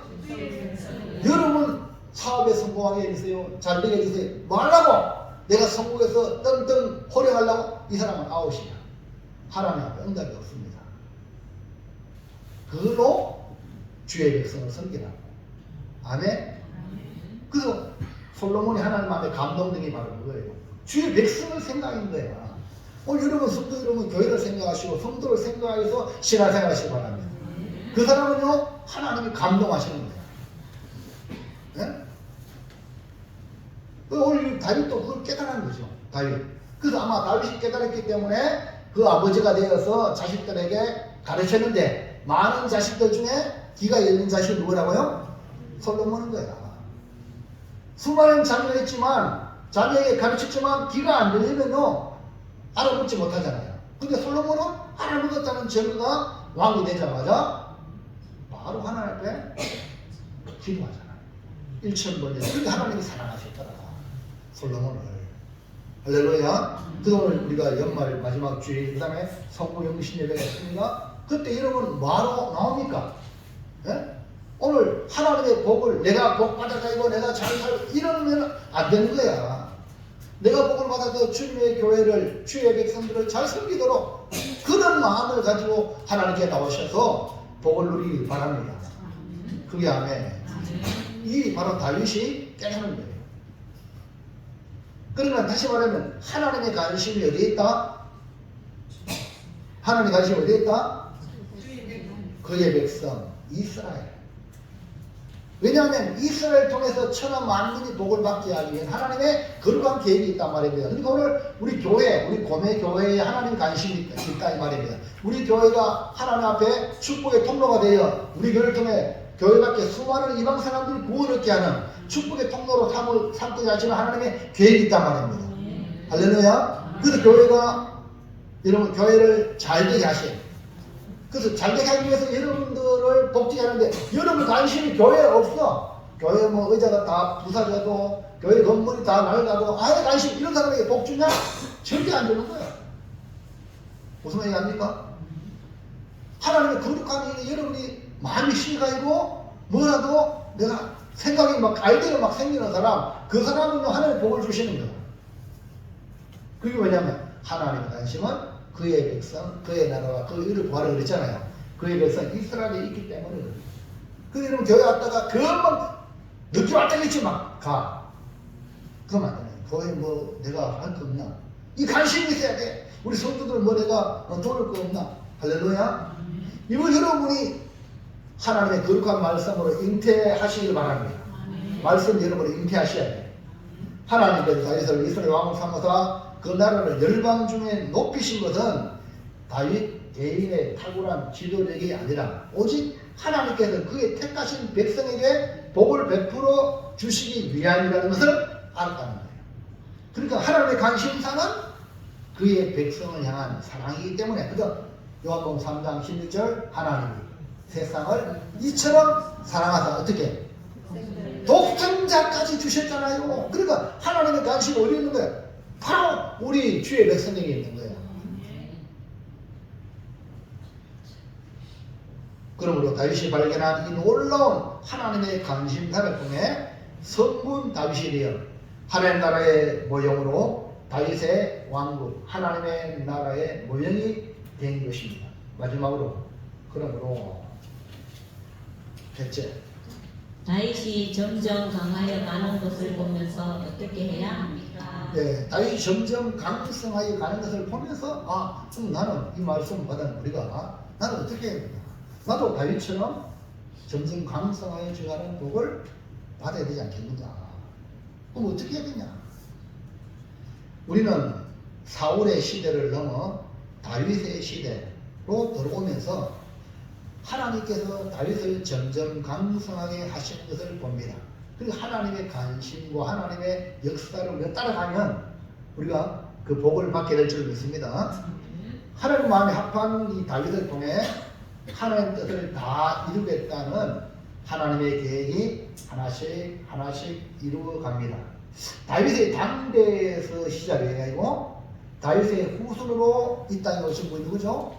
여러분 사업에 성공하게 해주세요. 잘 되게 해주세요. 뭐 하려고? 내가 성공해서 떵떵 호령하려고? 이 사람은 아웃이야. 하나님 앞에 응답이 없습니다. 그걸로 주의 백성을 섬기라고. 아멘. 그래서 솔로몬이 하나님 앞에 감동된 게 바로 그거예요. 주의 백성을 생각인 거야. 여러분 성도 여러분 교회를 생각하시고 성도를 생각해서 신앙생활 하시기 바랍니다. 그 사람은요 하나님이 감동하시는 거예요. 네? 오늘 다윗도 그걸 깨달은 거죠. 다윗. 그래서 아마 다윗이 깨달았기 때문에 그 아버지가 되어서 자식들에게 가르쳤는데 많은 자식들 중에 귀가 열린 자식이 누구라고요? 솔로몬인 거야. 수많은 자녀가 있지만 자녀에게 가르쳤지만 귀가 안 들리면요 알아듣지 못하잖아요. 근데 솔로몬은 알아듣었다는 증거가 왕이 되자마자 바로 하나님 앞에 기도하잖아요. 1000번에. 그러니까 하나님이 사랑하셨더라 솔로몬을. 할렐루야. 그래서 오늘 우리가 연말 마지막 주일 그 다음에 성부 영신 예배가 있습니다. 그때 여러분 뭐하러 나옵니까? 예? 오늘 하나님의 복을 내가 복 받아가지고 내가 잘 살고 이러면 안 되는 거야. 내가 복을 받아서 주님의 교회를 주의 백성들을 잘 섬기도록 그런 마음을 가지고 하나님께 나오셔서 복을 누리기 바랍니다. 그게 아멘. 이 바로 다윗이 깨닫는 거예요. 그러면 다시 말하면 하나님의 관심이 어디에 있다? 하나님의 관심이 어디에 있다? 그의 백성 이스라엘. 왜냐하면 이스라엘 통해서 천하 만민이 복을 받게 하기 위해 하나님의 거룩한 계획이 있단 말입니다. 그러니까 오늘 우리 교회, 우리 고매 교회에 하나님 관심이 있다 이 말입니다. 우리 교회가 하나님 앞에 축복의 통로가 되어 우리 교회를 통해 교회 밖에 수많은 이방 사람들이 구원 얻게 하는 축복의 통로로 삼고자 하시는 하나님의 계획이 있단 말입니다. 할렐루야. 그래서 교회가 여러분 교회를 잘 되게 하신. 그래서 잘 되게 하기 위해서 여러분들을 복지게 하는데 여러분 관심이 교회에 없어. 교회 뭐 의자가 다 부사져도 교회 건물이 다 낡아도 아예 관심 이런 사람에게 복 주냐? 절대 안 주는 거야. 무슨 얘기합니까? 하나님의 거룩한 일에 여러분이 마음이 심가이고 뭐라도 내가 생각이 막 알대로 막 생기는 사람 그 사람은요 하나님의 복을 주시는 거야. 그게 왜냐면 하나님의 관심은 그의 백성, 그의 나라와 그 의를 구하라 그랬잖아요. 그의 백성 이스라엘에 있기 때문에. 그래서 여러분 교회 왔다가 금방 늦게 왔다 했지 막 가. 그러면 안 되네. 교회 뭐 내가 할 거 없나? 이 관심이 있어야 돼. 우리 성도들 뭐 내가 도울 거 없나? 할렐루야. 이걸 여러분이 하나님의 거룩한 말씀으로 잉태하시길 바랍니다. 말씀 여러분이 잉태하셔야 돼요. 하나님께서 다윗을 이스라엘 왕으로 삼아서 그 나라를 열방 중에 높이신 것은 다윗 개인의 탁월한 지도력이 아니라 오직 하나님께서 그의 택하신 백성에게 복을 베풀어 주시기 위함이라는 것을 알았다는 거예요. 그러니까 하나님의 관심사는 그의 백성을 향한 사랑이기 때문에, 그래서 요한복음 3장 16절 하나님이 세상을 이처럼 사랑하사 어떻게 독생자까지 주셨잖아요. 그러니까 하나님의 관심이 어디 있는 거예요? 바로 우리 주의 백성에게 있는 거예요. 그러므로 다윗이 발견한 이 놀라운 하나님의 관심사를 통해 성군 다윗이 되어 하나님 나라의 모형으로 다윗의 왕국, 하나님의 나라의 모형이 된 것입니다. 마지막으로, 그러므로 첫째, 다윗이 점점 강하여 가는 것을 보면서 어떻게 해야 합니까? 네, 다윗이 점점 강성하여 가는 것을 보면서 나는 이 말씀 받은 우리가 나는 어떻게 해야 되나? 나도 다윗처럼 점점 강성하여 가는 복을 받아야 되지 않겠는가? 그럼 어떻게 해야 되냐? 우리는 사울의 시대를 넘어 다윗의 시대로 들어오면서 하나님께서 다윗을 점점 강성하게 하시는 것을 봅니다. 그리고 하나님의 관심과 하나님의 역사를 우리가 따라가면 우리가 그 복을 받게 될 줄 믿습니다. 하나님 마음에 합한 이 다윗을 통해 하나님의 뜻을 다 이루겠다는 하나님의 계획이 하나씩 하나씩 이루어갑니다. 다윗의 당대에서 시작이 아니고 다윗의 후손으로 이 땅에 오신 분이 누구죠?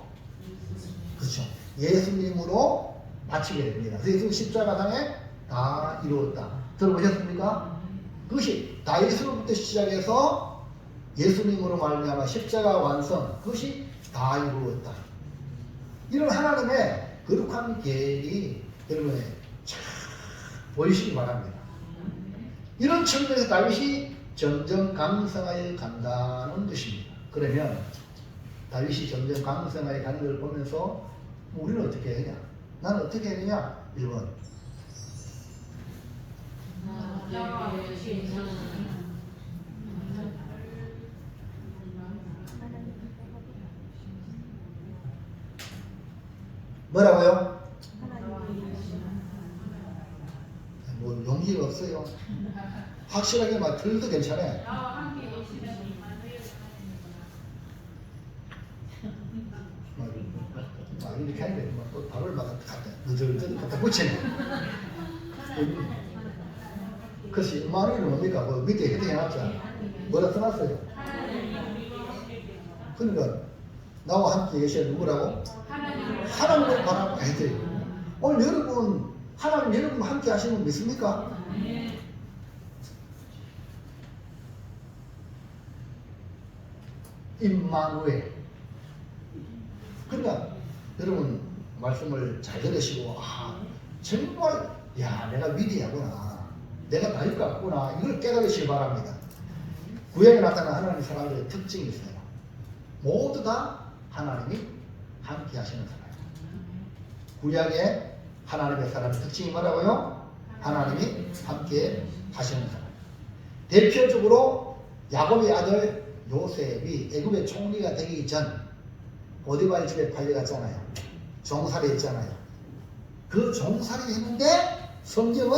그렇죠. 예수님으로 마치게 됩니다. 그래서 십자가상에 다 이루었다. 들어보셨습니까? 그것이 다윗으로부터 시작해서 예수님으로 말미암아 십자가 완성, 그것이 다 이루었다. 이런 하나님의 거룩한 계획이 여러분의 잘 보이시기 바랍니다. 이런 측면에서 다윗이 점점 강성하여 간다는 것입니다. 그러면 다윗이 점점 강성하여 가는 걸 보면서 우리는 어떻게 해야 되냐? 나는 어떻게 해야 되냐? 1번. 뭐라고요? 뭐 용기가 없어요. 확실하게 막 들도 괜찮아요. 이렇게 하는데 또 답을 막 갖다 늦을 갖다 붙이네. 그것이 말이 뭡니까? 뭐 밑에 헤딩 해놨잖아. 뭐라 써놨어요? 그러니까 나와 함께 계신 누구라고? 하나님을 바라고 해야 돼요. 오늘 여러분 하나님 여러분 함께 하시는 분 믿습니까? 임마누엘. 그러니까 여러분 말씀을 잘 들으시고 정말 내가 위대하구나, 내가 다윗 같구나, 이걸 깨달으시기 바랍니다. 구약에 나타난 하나님의 사람들의 특징이 있어요. 모두 다 하나님이 함께 하시는 사람이에요. 구약에 하나님의 사람의 특징이 뭐라고요? 하나님이 함께 하시는 사람. 대표적으로 야곱의 아들 요셉이 애굽의 총리가 되기 전 보디발 집에 팔려갔잖아요. 종살이 했잖아요. 그 종살이 했는데 성경은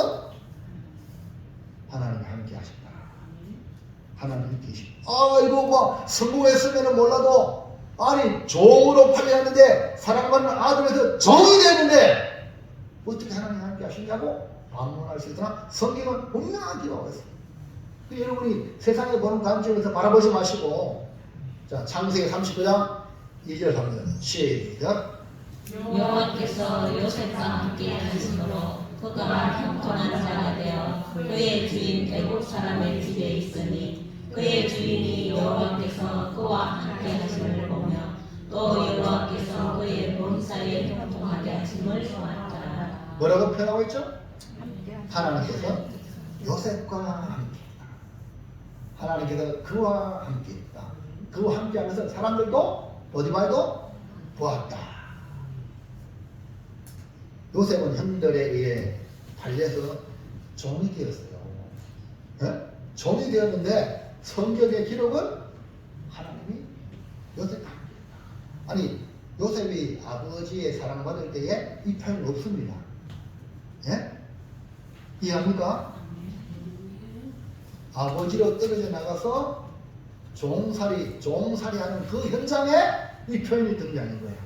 하나님이 함께 하신다. 하나님이 계십니다. 이거 뭐 성공했으면 몰라도 종으로 팔려갔는데 사랑받는 아들에서 종이 되는데 어떻게 하나님이 함께 하시냐고 반문할 수 있으나 성경은 분명하게 나와 있어요. 여러분이 세상에 보는 관점에서 바라보지 마시고, 자, 창세기 39장 2절 3절 시작. 여호와께서 요셉과 함께 하심으로 그가 형통한 자가 되어 그의 주인 애굽 사람의 집에 있으니 그의 주인이 여호와께서 그와 함께 하심을 보며 또 여호와께서 그의 본사에 형통하게 하심을 보았다. 뭐라고 표현하고 있죠? 하나님께서 요셉과 함께, 하나님께서 그와 함께 있다. 그와 함께 하면서 사람들도 보디발도 보았다. 요셉은 형들에 의해 팔려서 종이 되었어요. 예? 종이 되었는데 성경의 기록은 하나님이 요셉, 아니 요셉이 아버지의 사랑받을 때에 이 표현 없습니다. 예? 이해합니까? 아버지로 떨어져 나가서 종살이하는 그 현장에 이 표현이 등장한 거예요.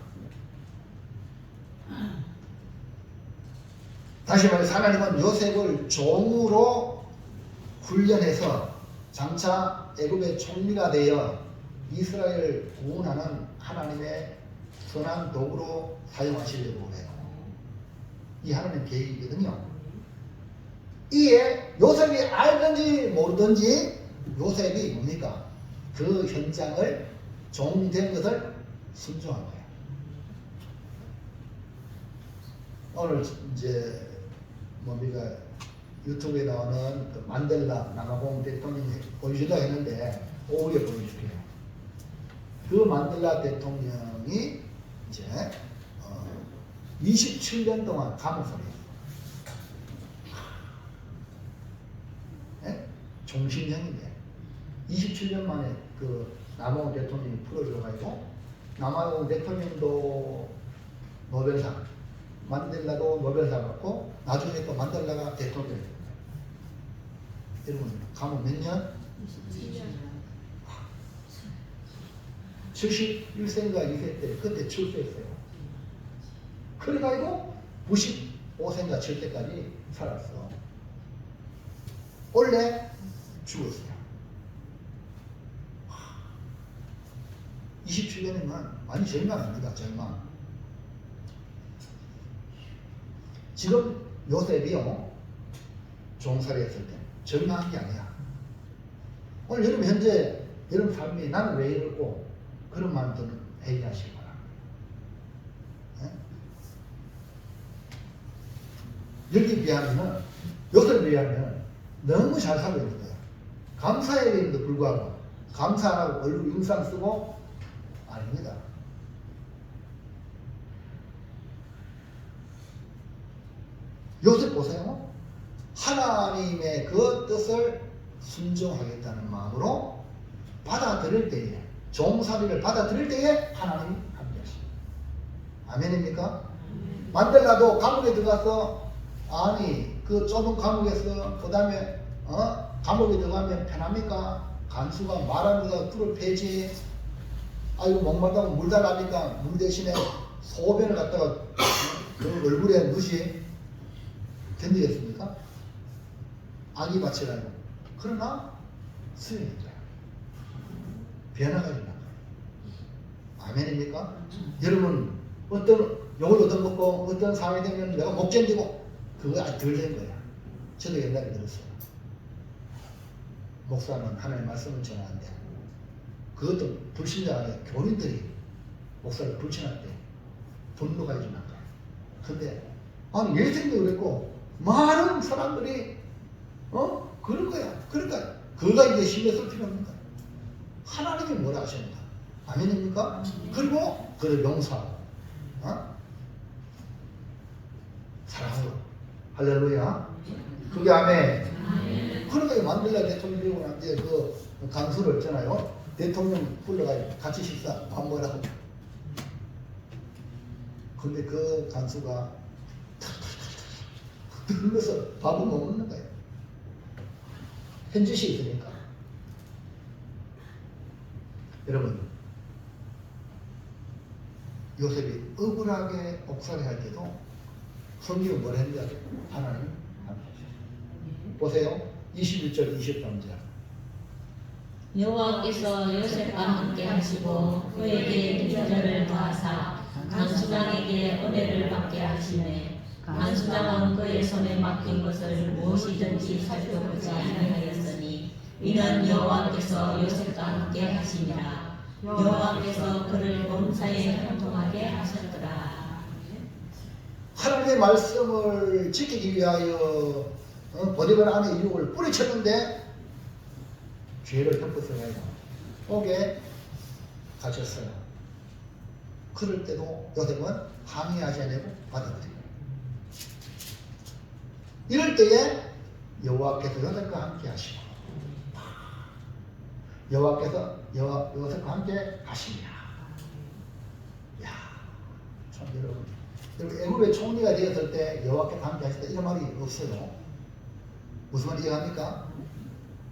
다시 말해서 하나님은 요셉을 종으로 훈련해서 장차 애굽의 총리가 되어 이스라엘을 구원하는 하나님의 선한 도구로 사용하시려고 해요. 이 하나님 계획이거든요. 이에 요셉이 알든지 모르든지 요셉이 뭡니까? 그 현장을 종된 것을 순종한 거예요. 오늘 이제 뭡니까? 유튜브에 나오는 그 만델라 남아공 대통령 보여주려고 했는데 오후에 보여줄게요. 그 만델라 대통령이 이제 27년 동안 감옥살이 했어요. 네? 종신형인데 27년 만에 그 남아공 대통령이 풀어줘가지고 남아공 대통령도 노벨상, 만델라도 노벨상 받고 나중에 또 만델라가 대통령이 됩니다. 여러분 감옥 몇 년? 71세인가 2세 때 그때 출세했어요. 그래가지고 95세인가 7세까지 살았어. 원래 죽었어요. 27년이면 많이 절망 아닙니다. 절망. 지금 요셉이요 종살이 했을 때 절망한 게 아니야. 오늘 여러분 현재 여러분 삶이 나는 왜 이럴고 그런 마음들은 회개하시기 바랍니다. 네? 여기 비하면 요셉에 비하면 너무 잘 살고 있는 거야. 감사해야 되는데 불구하고 감사 안 하고 얼굴 인상 쓰고 아닙니다. 요셉 보세요. 하나님의 그 뜻을 순종하겠다는 마음으로 받아들일 때에 종살이를 받아들일 때에 하나님이 함께하십니다. 아멘입니까? 만델라도 감옥에 들어가서 아니 그 좁은 감옥에서 그 다음에 감옥에 들어가면 편합니까? 간수가 말합니다. 꿀을 패지. 아이고 목마르다고 물 달라니까 물 대신에 소변을 갖다가 그 얼굴에 넣으시 견디겠습니까? 악이 바치라고. 그러나 수행입니다. 변화가 일어나요. 아멘입니까? 여러분 어떤 욕을 얻어먹고 어떤 상황이 되면 내가 못 견디고 그거 아직 덜 된 거야. 저도 옛날에 들었어요. 목사는 하나님의 말씀을 전하는데 그것도 불신자 안에 교인들이 목사를 불신할 때 분노가 일어난 거야. 근데 아니 예수님도 그랬고 많은 사람들이 그럴 거야. 그러니까 그가 이제 신경 쓸 필요 없는 거야. 하나님이 뭐라 하십니까? 아멘입니까? 그리고 그를 용서하고 사랑하고 할렐루야. 그게 아멘. 그러니까 만델라 대통령이 되고 난 뒤에 그 간수를 있잖아요. 대통령 불러가지고 같이 식사 밥 먹으라고. 근데 그 간수가 흘러서 밥을 못 먹는 거예요. 현지시 있으니까. 여러분 요셉이 억울하게 옥살이 할 때도 성경은 뭐라 했는지 하나님 보세요. 21절 23절 여호와께서 요셉과 함께 하시고 그에게 인자를 더하사 간수장에게 은혜를 받게 하시매 간수장은 그의 손에 맡긴 것을 무엇이든지 살펴보지 아니하였으니 이는 여호와께서 요셉과 함께 하심이라. 여호와께서 그를 범사에 형통하게 하셨더라. 하나님의 말씀을 지키기 위하여 보디발 안에 유혹을 뿌리쳤는데 죄를 덮었어요. 옥에 갇혔어요. 그럴 때도 요셉은 항의하지 않고 받아들여요. 이럴 때에 여호와께서 요셉과 함께 하시고 여호와께서 요셉과 함께 가시니라. 야, 참 여러분 애굽의 총리가 되었을 때 여호와께서 함께 하실 때 이런 말이 없어요. 무슨 말인지 이해합니까?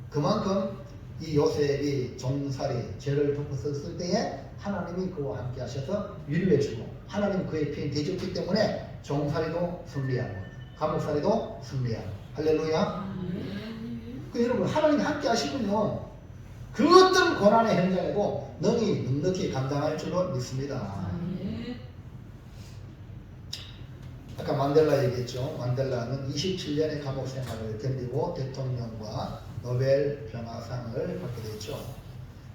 그만큼 이 요셉이 종살이 죄를 덮었을 때에 하나님이 그와 함께 하셔서 위로해 주고 하나님 그의 피에 대적했기 때문에 종살이도 승리하고 감옥살이도 승리하고 할렐루야. 여러분 하나님이 함께 하시면요 그 어떤 고난의 현장에도 능히 넉넉히 감당할 줄로 믿습니다. 아까 만델라 얘기했죠. 만델라는 27년의 감옥 생활을 견디고 대통령과 노벨 평화상을 받게 됐죠.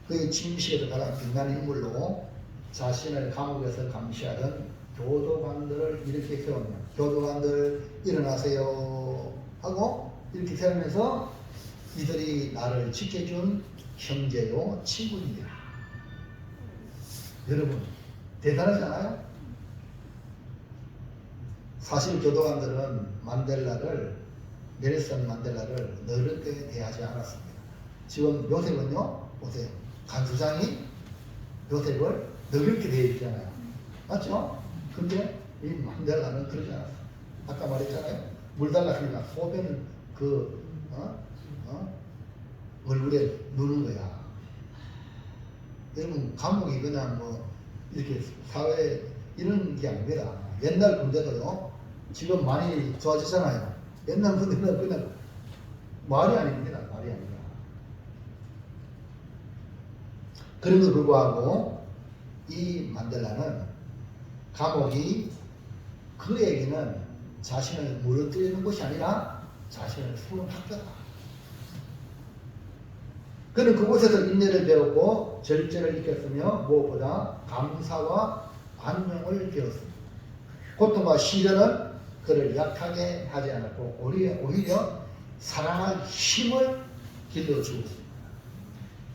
그의 침식에서 가장 빛나는 인물로 자신을 감옥에서 감시하던 교도관들을 이렇게 세우며 교도관들 일어나세요 하고 이렇게 세우면서 이들이 나를 지켜준 형제요 친구입니다. 여러분 대단하지 않아요? 사실 교도관들은 넬슨 만델라를 너릇게 대하지 않았습니다. 지금 요셉은요, 보세요. 간수장이 요셉을 너릇게 대해주잖아요. 맞죠? 근데 이 만델라는 그러지 않았어요. 아까 말했잖아요. 물 달랐으니까 소변을 얼굴에 누는 거야. 여러분 감옥이 그냥 뭐 이렇게 사회 이런 게 아닙니다. 옛날 군대도요. 지금 많이 좋아졌잖아요. 옛날 군대는 그냥 말이 아닙니다. 말이 아닙니다. 그럼에도 불구하고 이 만델라는 감옥이 그에게는 자신을 무너뜨리는 것이 아니라 자신을 세운 학교다. 그는 그곳에서 인내를 배웠고 절제를 익혔으며 무엇보다 감사와 안녕을 배웠습니다. 고통과 시련은 그를 약하게 하지 않았고 오히려 사랑할 힘을 길러주었습니다.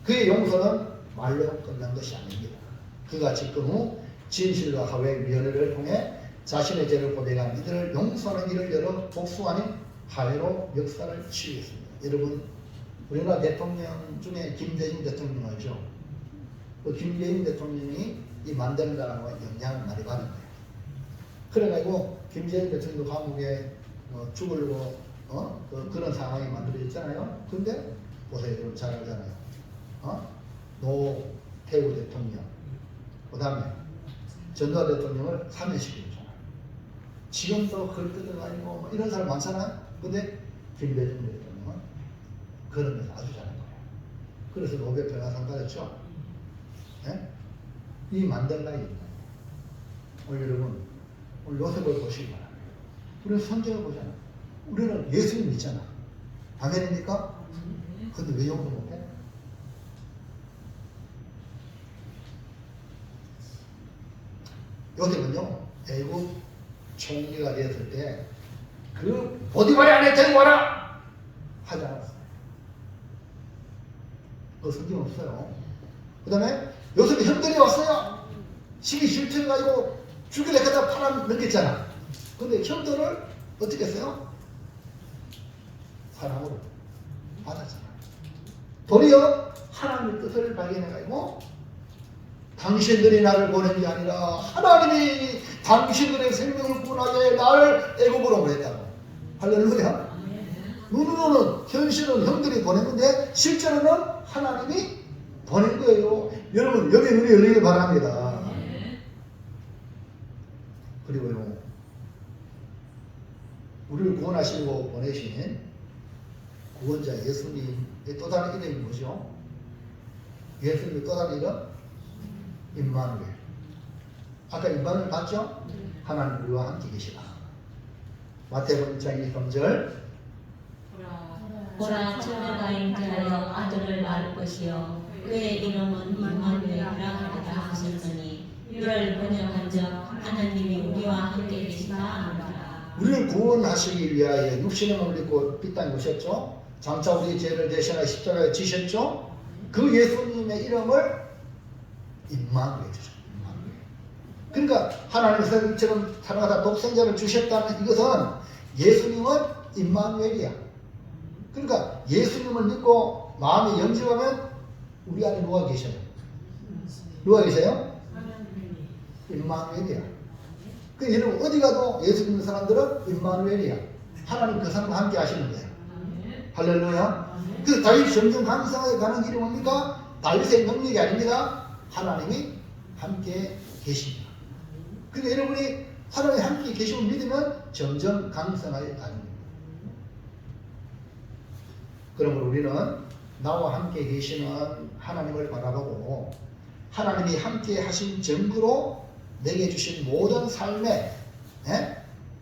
그의 용서는 말로 끝난 것이 아닙니다. 그가 집권 후 진실과 하회의 면회를 통해 자신의 죄를 고백한 이들을 용서하는 일을 열어 복수 아닌 하회로 역사를 치유했습니다. 여러분 우리나라 대통령 중에 김대중 대통령 알죠? 그 김대중 대통령이 이 만델라와 영향을 많이 받은 거예요. 그래가지고 김대중 대통령도 감옥에 죽으려고 그런 상황이 만들어졌잖아요. 근데 보세요, 여러분 잘 알잖아요. 노태우 대통령, 그 다음에 전두환 대통령을 사면시켜줬잖아요. 지금도 그걸 뜯어가지고 뭐 이런 사람 많잖아요. 근데 김대중 대통령은 그런 데서 아주 잘한 거예요. 그래서 노벨 평화상 받았죠. 네? 이 만델라의 일이에요. 오늘 여러분, 오늘 요셉을 보시기 바랍니다. 우리는 성경을 보잖아. 우리는 예수님 믿잖아. 당연입니까? 근데 왜 용서 못해? 요셉은요, 애국 총리가 되었을 때, 그 보디발이 안에 데리고 와라! 하지 않았어요. 그 성경 없어요. 그 다음에 요셉이 형들이 왔어요. 시기 실패해가지고 죽이려 하다 파란 넘겼잖아. 근데 형들을 어떻게 했어요? 사랑으로 받았잖아. 도리어 하나님의 뜻을 발견해가지고 당신들이 나를 보낸 게 아니라 하나님이 당신들의 생명을 구원하게 나를 애굽으로 보냈다고. 할렐루야. 눈으로는 현실은 형들이 보냈는데 실제로는 하나님이 보낸 거예요. 여러분 여기 눈이 열리길 바랍니다. 그리고요 우리를 구원하시고 보내신 구원자 예수님의 또 다른 이름이 뭐죠? 예수님의 또 다른 이름? 임마누엘. 아까 임마누엘 봤죠? 하나님 우리와 함께 계시다. 마태복음 1장 23절 보라 처녀가 잉태하여 아들을 낳을 것이요 그의 이름은 임마누엘이라 하리라 하셨더니 이를 번역한즉 하나님이 우리와 함께 계시다 하노라. 우리를 구원하시기 위하여 육신의 몸을 입고 이 땅에 오셨죠. 장차 우리 죄를 대신하여 십자가에 지셨죠. 그 예수님의 이름을 임마누엘 주셨죠. 그러니까 하나님께서 이처럼 사랑하사 독생자를 주셨다는 이것은 예수님은 임마누엘이야. 그러니까 예수님을 믿고 마음에 영접하면 우리 안에 누가 계셔요? 누가 계세요? 임마누엘이야. 그 여러분 어디 가도 예수 믿는 사람들은 임마누엘이야. 하나님 그 사람과 함께 하시는 거예요. 할렐루야. 그 다윗 점점 강성하게 가는 길이 뭡니까? 다윗의 능력이 아닙니다. 하나님이 함께 계십니다. 근데 여러분이 하나님이 함께 계심을 믿으면 점점 강성하게 가는 겁니다. 그러므로 우리는 나와 함께 계시는 하나님을 바라보고 하나님이 함께 하신 증거로 내게 주신 모든 삶에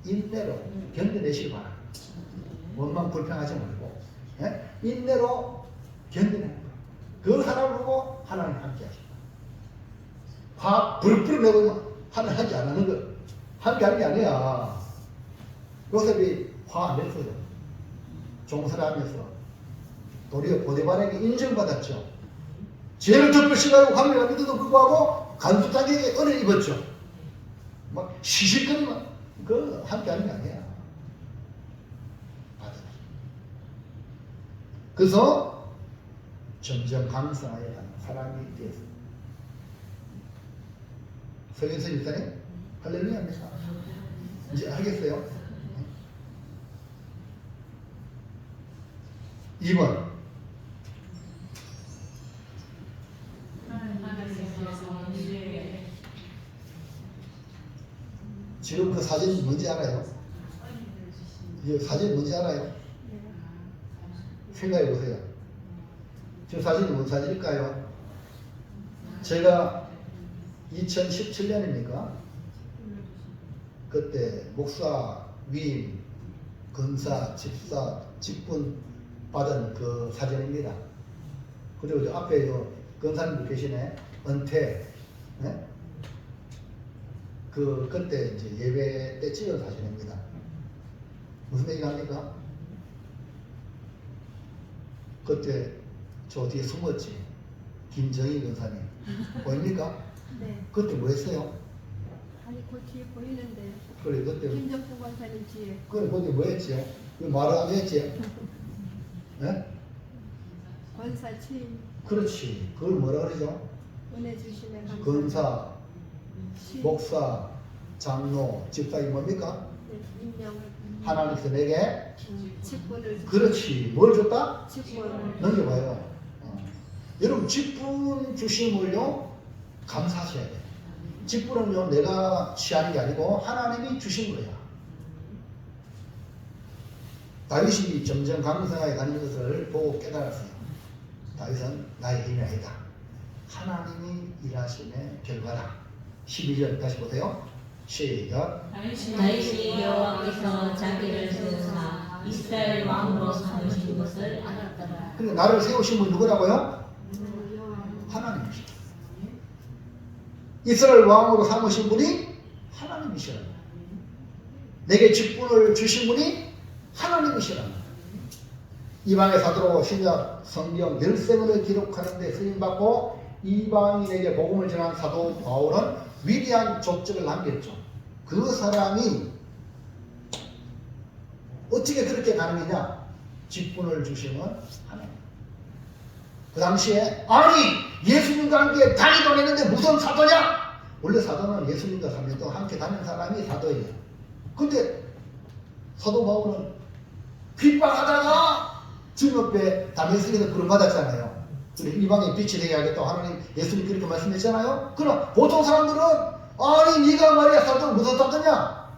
인내로 견뎌내시기 바랍니다. 원망 불평하지 말고 인내로 견뎌내는 거예요. 그 사람을 보고 하나님 함께 하신다. 화 부르부르 내고 하나님 함께 안 하는 거 함께 하는 게 아니야. 요셉이 화 안 냈어요. 종살이하면서 도리어 보디발에게 인정받았죠. 죄를 덮으시고 감리하는데도 불구하고 간수장에게 은혜를 입었죠. 막 시시거리만 그 함께 하는 게 아니야. 받아. 그래서 점점 강성하게 가는 사람이 되었습니다. 서경선 일단에 할렐루야 합니다. 이제 하겠어요? 2번 지금 그 사진이 뭔지 알아요? 이 사진이 뭔지 알아요? 생각해 보세요. 저 사진이 뭔 사진일까요? 제가 2017년입니까? 그때 목사 위임, 근사, 집사, 직분 받은 그 사진입니다. 그리고 저 앞에 근사님도 계시네. 은퇴. 네? 그때 이제 예배 때 찍은 사진입니다. 무슨 얘기 합니까? 그때 저 뒤에 숨었지. 김정희 근사님. 보입니까? 네. 그때 뭐 했어요? 아니 그 뒤에 보이는데. 그래, 그때. 김정수 권사님 뒤에. 그래, 그때 뭐 했지? 그 말을 안 했지? 네? 권사 취임 그렇지. 그걸 뭐라 그러죠? 은혜 주심에 감사. 근사, 취임. 목사, 장로, 집사이 뭡니까? 네, 임명을. 하나님께서 내게 직분을. 그렇지. 뭘 줬다? 직분. 넘겨봐요. 여러분 직분 주심을요 감사하셔야 돼요. 직분은요 내가 취하는 게 아니고 하나님이 주신 거야. 다윗이 점점 강성하게 가는 것을 보고 깨달았어요. 다윗은 나의 힘이 아니다. 하나님이 일하심의 결과다. 12절 다시 보세요. 시작. 다윗이 여호와께서 자기를 세우사 이스라엘 왕으로 삼으신 것을 알았더라. 근데 나를 세우신 분 누구라고요? 여호와. 하나님이시다. 이스라엘 왕으로 삼으신 분이 하나님이시라. 내게 직분을 주신 분이 하나님이시라. 이방의 사도로 신약 성경 열세권을 기록하는 데 쓰임받고 이방인에게 복음을 전한 사도 바울은 위대한 족적을 남겼죠. 그 사람이 어떻게 그렇게 가능하냐? 직분을 주시는 하나님. 그 당시에 아니 예수님과 함께 다니던 했는데 무슨 사도냐? 원래 사도는 예수님과 3년 동안 함께 다닌 사람이 사도예요. 근데 사도 바울은 핍박하다가 주님 앞에 다메섹에서 부름받았잖아요. 이방에 빛이 되게 하겠다고 하나님 예수님 그렇게 말씀했잖아요. 그럼 보통 사람들은 아니 네가 말이야 사도 무슨 사도냐?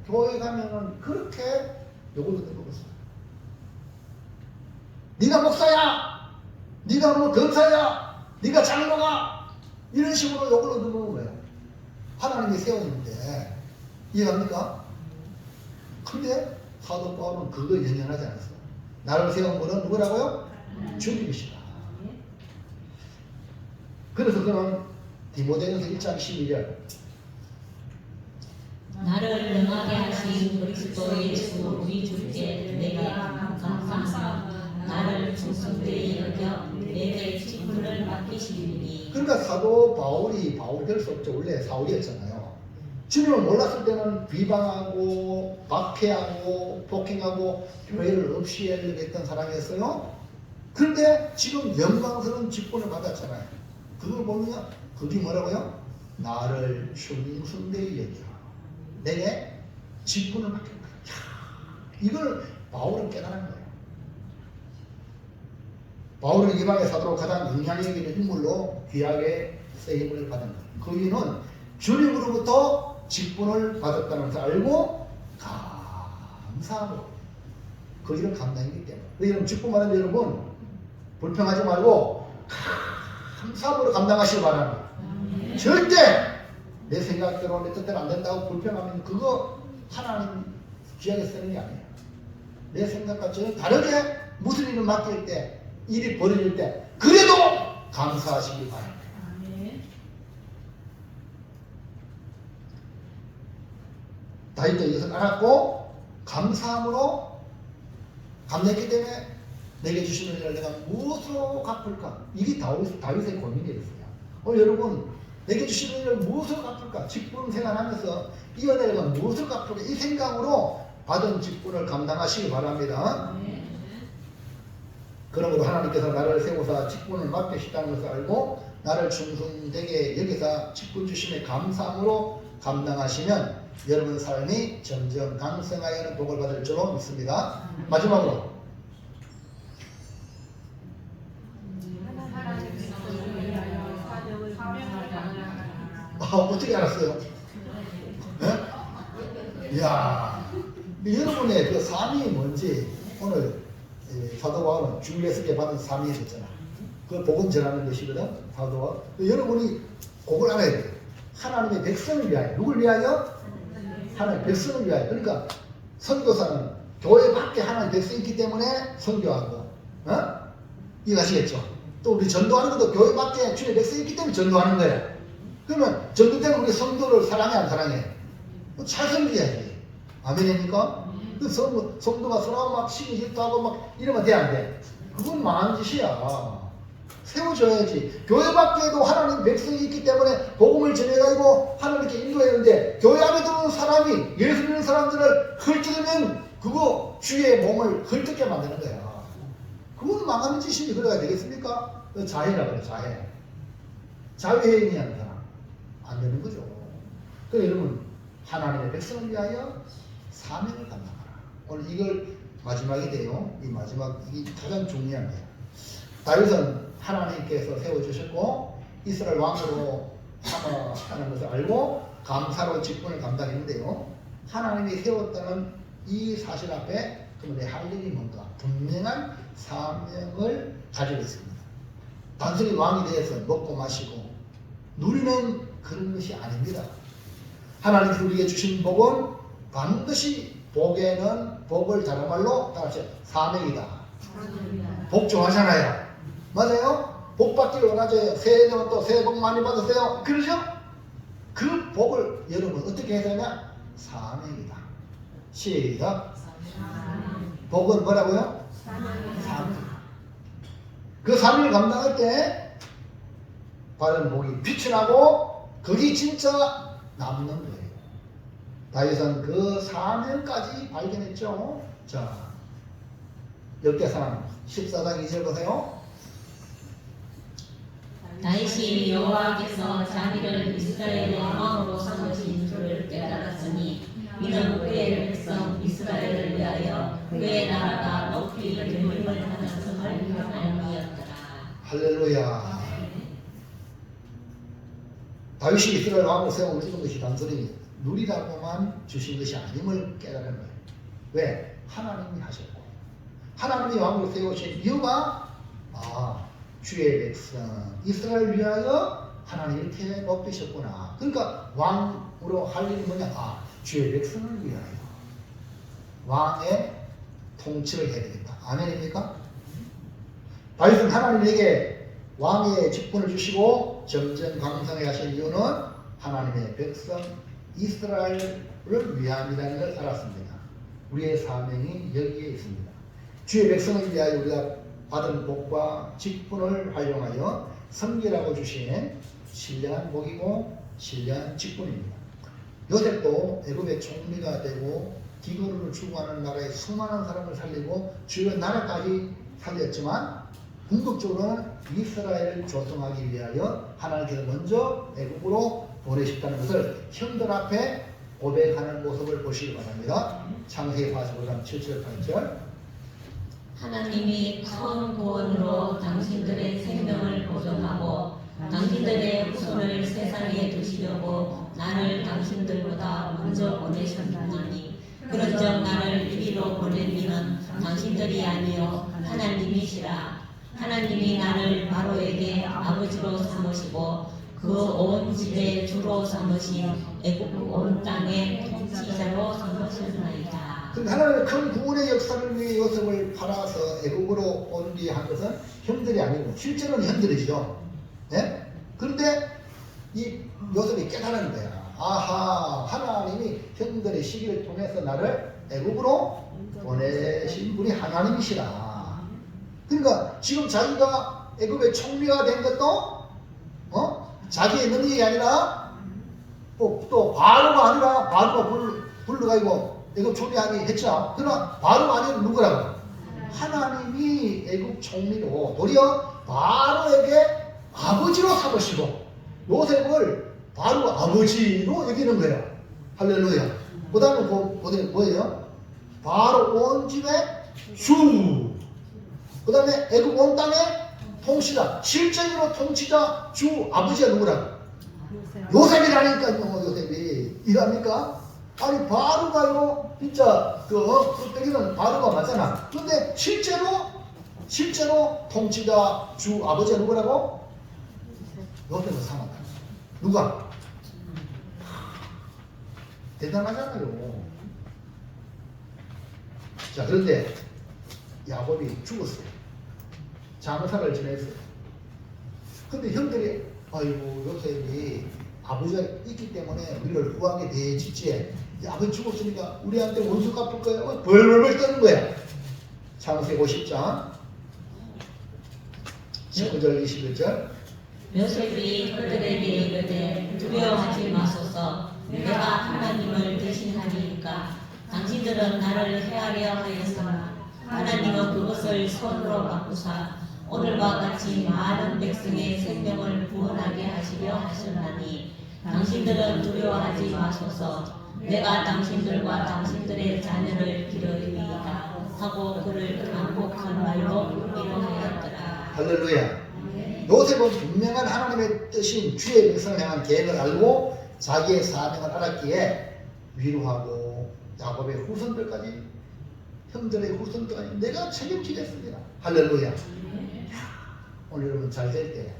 교회 가면은 그렇게 요걸로 들어갔어. 네가 목사야, 네가 뭐 검사야, 네가 장로가 이런 식으로 요걸로 들어오는 거예요. 하나님이 세웠는데 이해합니까? 근데 사도 바울은 그거 연연하지 않았어요. 나를 세운 분은 누구라고요? 주님이시다. 그래서 그는 디모데전서 1장 12절 나를 능하게 하신 그리스도 예수 우리 주께 내게 감사하며 나를 충성되이 여겨 내게 직분을 맡기시니. 그러니까 사도 바울이 될 수 없죠. 원래 사울이었잖아요. 주님을 몰랐을 때는 비방하고 박해하고 폭행하고 교회를 없이 하려고 했던 사람이었어요. 그런데 지금 영광스러운 직분을 받았잖아요. 그걸 보면 그게 뭐라고요? 나를 충성되이 여기라. 내게 직분을 받겠다. 이걸 바울은 깨달은 거예요. 바울은 이방의 사도로 가장 영향력 있는 인물로 귀하게 쓰임을 받은 거예요. 그 이유는 주님으로부터 직분을 받았다는 것을 알고 감사함으로 그 일을 감당했기 때문에. 여러분 직분 받은 여러분 불평하지 말고 감사함으로 감당하시기 바랍니다. 절대 내 생각대로 내 뜻대로 안 된다고 불평하면 그거 하나님 귀하게 쓰는 게 아니에요. 내 생각과 전혀 다르게 무슨 일을 맡길 때 일이 벌어질 때 그래도 감사하시기 바랍니다. 다윗도 이것을 알았고 감사함으로 감냈기 때문에 내게 주신 은혜를 내가 무엇으로 갚을까? 이게 다윗의 고민이었어요. 여러분 내게 주신 은혜를 무엇으로 갚을까? 직분 생활하면서 이 은혜를 내가 무엇으로 갚을까? 이 생각으로 받은 직분을 감당하시기 바랍니다. 그러므로 하나님께서 나를 세우사 직분을 맡기시다는 것을 알고 나를 충성되게 여기서 직분 주심에 감사함으로 감당하시면 여러분 삶이 점점 강성하여는 복을 받을 줄로 믿습니다. 마지막으로 어떻게 알았어요? 네? 이야, 여러분의 그 삶이 뭔지 오늘 사도 바울은 주일에서 받은 삶이 있었잖아. 그 복음 전하는 것이거든. 사도 바울. 여러분이 그걸 알아야 돼요. 하나님의 백성을 위하여. 누굴 위하여? 하나님의 백성을 위하여. 그러니까 선교사는 교회 밖에 하나님의 백성이 있기 때문에 선교하고, 이해가시겠죠? 또 우리 전도하는 것도 교회 밖에 주의 백성이 있기 때문에 전도하는 거예요. 그러면 전도 때는 우리 성도를 사랑해 안 사랑해? 잘 섬겨야지. 아멘입니까? 그 성도가 서로 막 시기 질투하고 막 이러면 돼 안 돼? 그건 망한 짓이야. 세워줘야지. 교회 밖에도 하나님 백성이 있기 때문에 복음을 전해가지고 하나님께 인도해야 되는데 교회 안에 들어오는 사람이 예수 믿는 사람들을 헐뜯으면 그거 주의 몸을 헐뜯게 만드는 거야. 그건 망하는 짓이니 그래야 되겠습니까? 자해라 그래. 자해. 자유해인이 하는 사람 안 되는 거죠. 그래서 여러분 하나님의 백성을 위하여 사명을 감당하라. 오늘 이걸 마지막이 돼요. 이 마지막 이게 가장 중요한 거예요. 다윗은 하나님께서 세워주셨고 이스라엘 왕으로 하는 것을 알고 감사로 직분을 감당했는데요. 하나님이 세웠다는 이 사실 앞에 그러면 내 할 일이 뭔가 분명한 사명을 가지고 있습니다. 단순히 왕이 되어서 먹고 마시고 누리는 그런 것이 아닙니다. 하나님께서 우리에게 주신 복은 반드시 복에는 복을 다른 말로 따라서 사명이다. 복 좋아하잖아요. 맞아요? 복 받기를 원하죠. 새해 되면 또 새해 복 많이 받으세요. 그러죠? 그 복을 여러분 어떻게 해야 되냐? 사명이다. 시작. 복은 뭐라고요? 사명. 그 사명을 감당할 때 바른 복이 빛이 나고 그게 진짜 남는 거예요. 다윗은 그 사명까지 발견했죠. 자, 역대상 14장 2절 보세요. 다윗이 여호와께서 자기를 이스라엘의 왕으로 삼으신 줄을 깨달았으니 이는 그의 백성 이스라엘을 위하여 그의 나라가 높이 됨을 받았음을 알미였더라. 할렐루야. 다윗이 이스라엘 왕으로 세워주신 것이 단순히 누리라고만 주신 것이 아님을 깨달은 거예요. 왜? 하나님이 하셨고 하나님이 왕으로 세우신 이유가 주의 백성 이스라엘 위하여 하나님이 이렇게 뽑히셨구나. 그러니까 왕으로 할 일이 뭐냐? 주의 백성을 위하여 왕의 통치를 해야 되겠다. 아멘입니까? 다윗은 하나님에게 왕의 직분을 주시고 점점 강성해 하신 이유는 하나님의 백성 이스라엘을 위함이라는 걸 알았습니다. 우리의 사명이 여기에 있습니다. 주의 백성을 위하여 우리가 받은 복과 직분을 활용하여 섬기라고 주신 신령한 복이고 신령한 직분입니다. 요셉도 애굽의 총리가 되고 기근을 추구하는 나라의 수많은 사람을 살리고 주변 나라까지 살렸지만 궁극적으로는 이스라엘을 조성하기 위하여 하나님께서 먼저 애굽으로 보내셨다는 것을 형들 앞에 고백하는 모습을 보시기 바랍니다. 창세기 45장 7절 8절. 하나님이 큰 구원으로 당신들의 생명을 보존하고 당신들의 후손을 세상에 두시려고 나를 당신들보다 먼저 보내셨나니 그런즉 나를 이리로 보낸 이는 당신들이 아니요 하나님이시라. 하나님이 나를 바로에게 아버지로 삼으시고 그 온 집의 주로 삼으신 애굽 온 땅의 통치자로 삼으셨나이다. 그런데 하나님의 큰 구원의 역사를 위해 요셉을 팔아서 애굽으로 옮기게 한 것은 형들이 아니고 실제로는 형들이죠. 네? 그런데 이 요셉이 깨달은 거야. 아하, 하나님이 형들의 시기를 통해서 나를 애굽으로 보내신 분이 하나님이시라. 그러니까 지금 자기가 애굽의 총리가 된 것도 자기의 능력이 아니라 또 바로가 아니라 바로가 불러가지고 애굽 총리하게 했죠. 그러나 바로가 아니라 누구라고? 하나님이 애굽 총리로 도리어 바로에게 아버지로 삼으시고 요셉을 바로 아버지로 여기는 거예요. 할렐루야. 그 다음에 뭐예요? 바로 온 집의 주. 그 다음에 애굽 온 땅의 통치자. 실제로 통치자 주 아버지가 누구라고? 요셉이라니까요. 요셉이. 이해합니까? 아니 바로가요. 진짜 때리는 바로가 맞잖아. 근데 실제로 통치자 주 아버지가 누구라고? 요셉을 삼았다. 누가? 대단하잖아요. 자, 그런데 야곱이 죽었어요. 장사를 지냈어요. 근데 형들이 아이고 요셉이 아버지가 있기 때문에 우리를 구하게 되겠지. 아버지 죽었으니까 우리한테 원수 갚을 거야. 벌벌벌 떠는 거야. 창세기 50장 19절 21절. 요셉이 그들에게 이르되 두려워하지 마소서. 내가 하나님을 대신하리이까. 당신들은 나를 해하려 하였으나 하나님은 그것을 선으로 바꾸사 오늘과 같이 많은 백성의 생명을 구원하게 하시려 하셨나니 당신들은 두려워하지 마소서. 내가 당신들과 당신들의 자녀를 기르리이다 하고 그를 강복한 말로 위로하였더라. 할렐루야. 요셉은 분명한 하나님의 뜻인 주의 백성을 향한 계획을 알고 자기의 사명을 알았기에 위로하고 야곱의 후손들까지 형들의 후손들까지 내가 책임지겠습니다. 할렐루야. 오늘 여러분 잘 될 때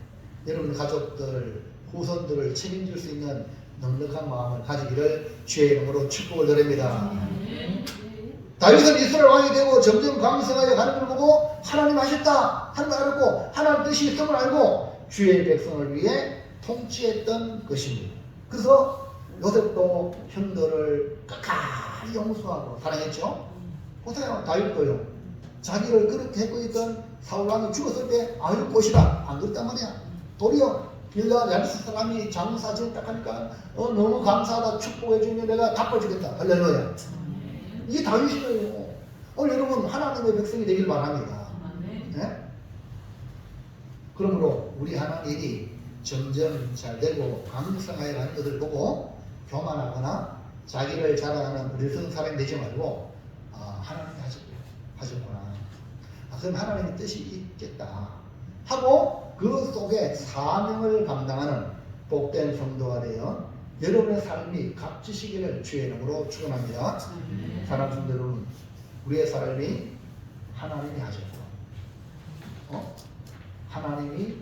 여러분 가족들 후손들을 책임질 수 있는 넉넉한 마음을 가지기를 주의 이름으로 축복을 드립니다. 다윗은 이스라엘 왕이 되고 점점 강성하여 가는 걸 보고 하나님 하셨다 하는 걸 알고 하나님 뜻이 있음을 알고 주의 백성을 위해 통치했던 것입니다. 그래서 요셉도 형들을 끝까지 용서하고 사랑했죠. 보세요. 다윗도요. 자기를 그렇게 했고 있던 사울왕이 죽었을 때 아유 꽃이다 안 그랬단 말이야. 도리어 빌라 야비스 사람이 장사 지었다 하니까 너무 감사하다 축복해 주면 내가 갚아주겠다. 할렐루야. 이게 다윗이에요. 여러분 하나님의 백성이 되길 바랍니다. 네? 그러므로 우리 하나님이 점점 잘 되고 강성하여 가는 것을 보고 교만하거나 자기를 자랑하는 우리 사람이 되지 말고 하나님이 하셨구나. 그럼 하나님의 뜻이 있겠다 하고 그 속에 사명을 감당하는 복된 성도가 되어 여러분의 삶이 값지시기를 주의 이름으로 축원합니다. 사랑하는 성도 여러분, 우리의 삶이 하나님이 하셨고 하나님이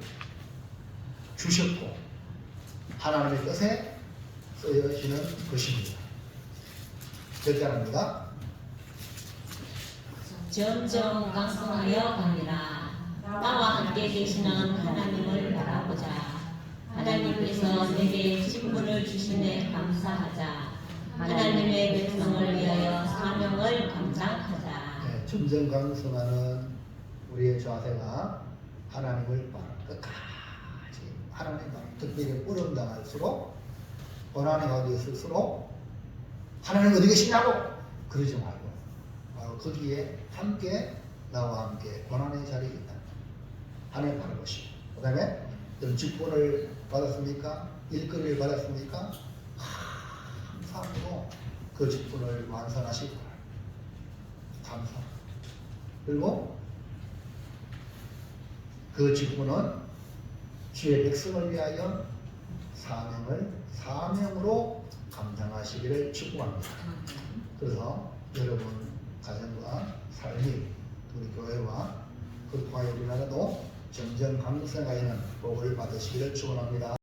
주셨고 하나님의 뜻에 쓰여지는 것입니다. 결단합니다. 점점 강성하여 가니라. 나와 함께 계시는 하나님을 바라보자. 하나님께서 내게 신분을 주시네 감사하자. 하나님의 백성을 위하여 사명을 감당하자. 네, 점점 강성하는 우리의 자세가 하나님을 끝까지 하나님과 특별히 뿌름당할수록 고난의 가운데 있을수록 하나님 어디 계시냐고 그러지 말고 바로 거기에 함께 나와 함께 고난의 자리에 있다. 하나님 바라보시고 그 다음에 여러분 직분을 받았습니까? 일거리를 받았습니까? 감사하고 그 직분을 완성하시기 바랍니다. 감사. 그리고 그 직분은 주의 백성을 위하여 사명으로 감당하시기를 축복합니다. 그래서 여러분 가정과 삶이 우리 교회와 그리고 우리나라도 점점 강성하여는 복을 받으시기를 축원합니다.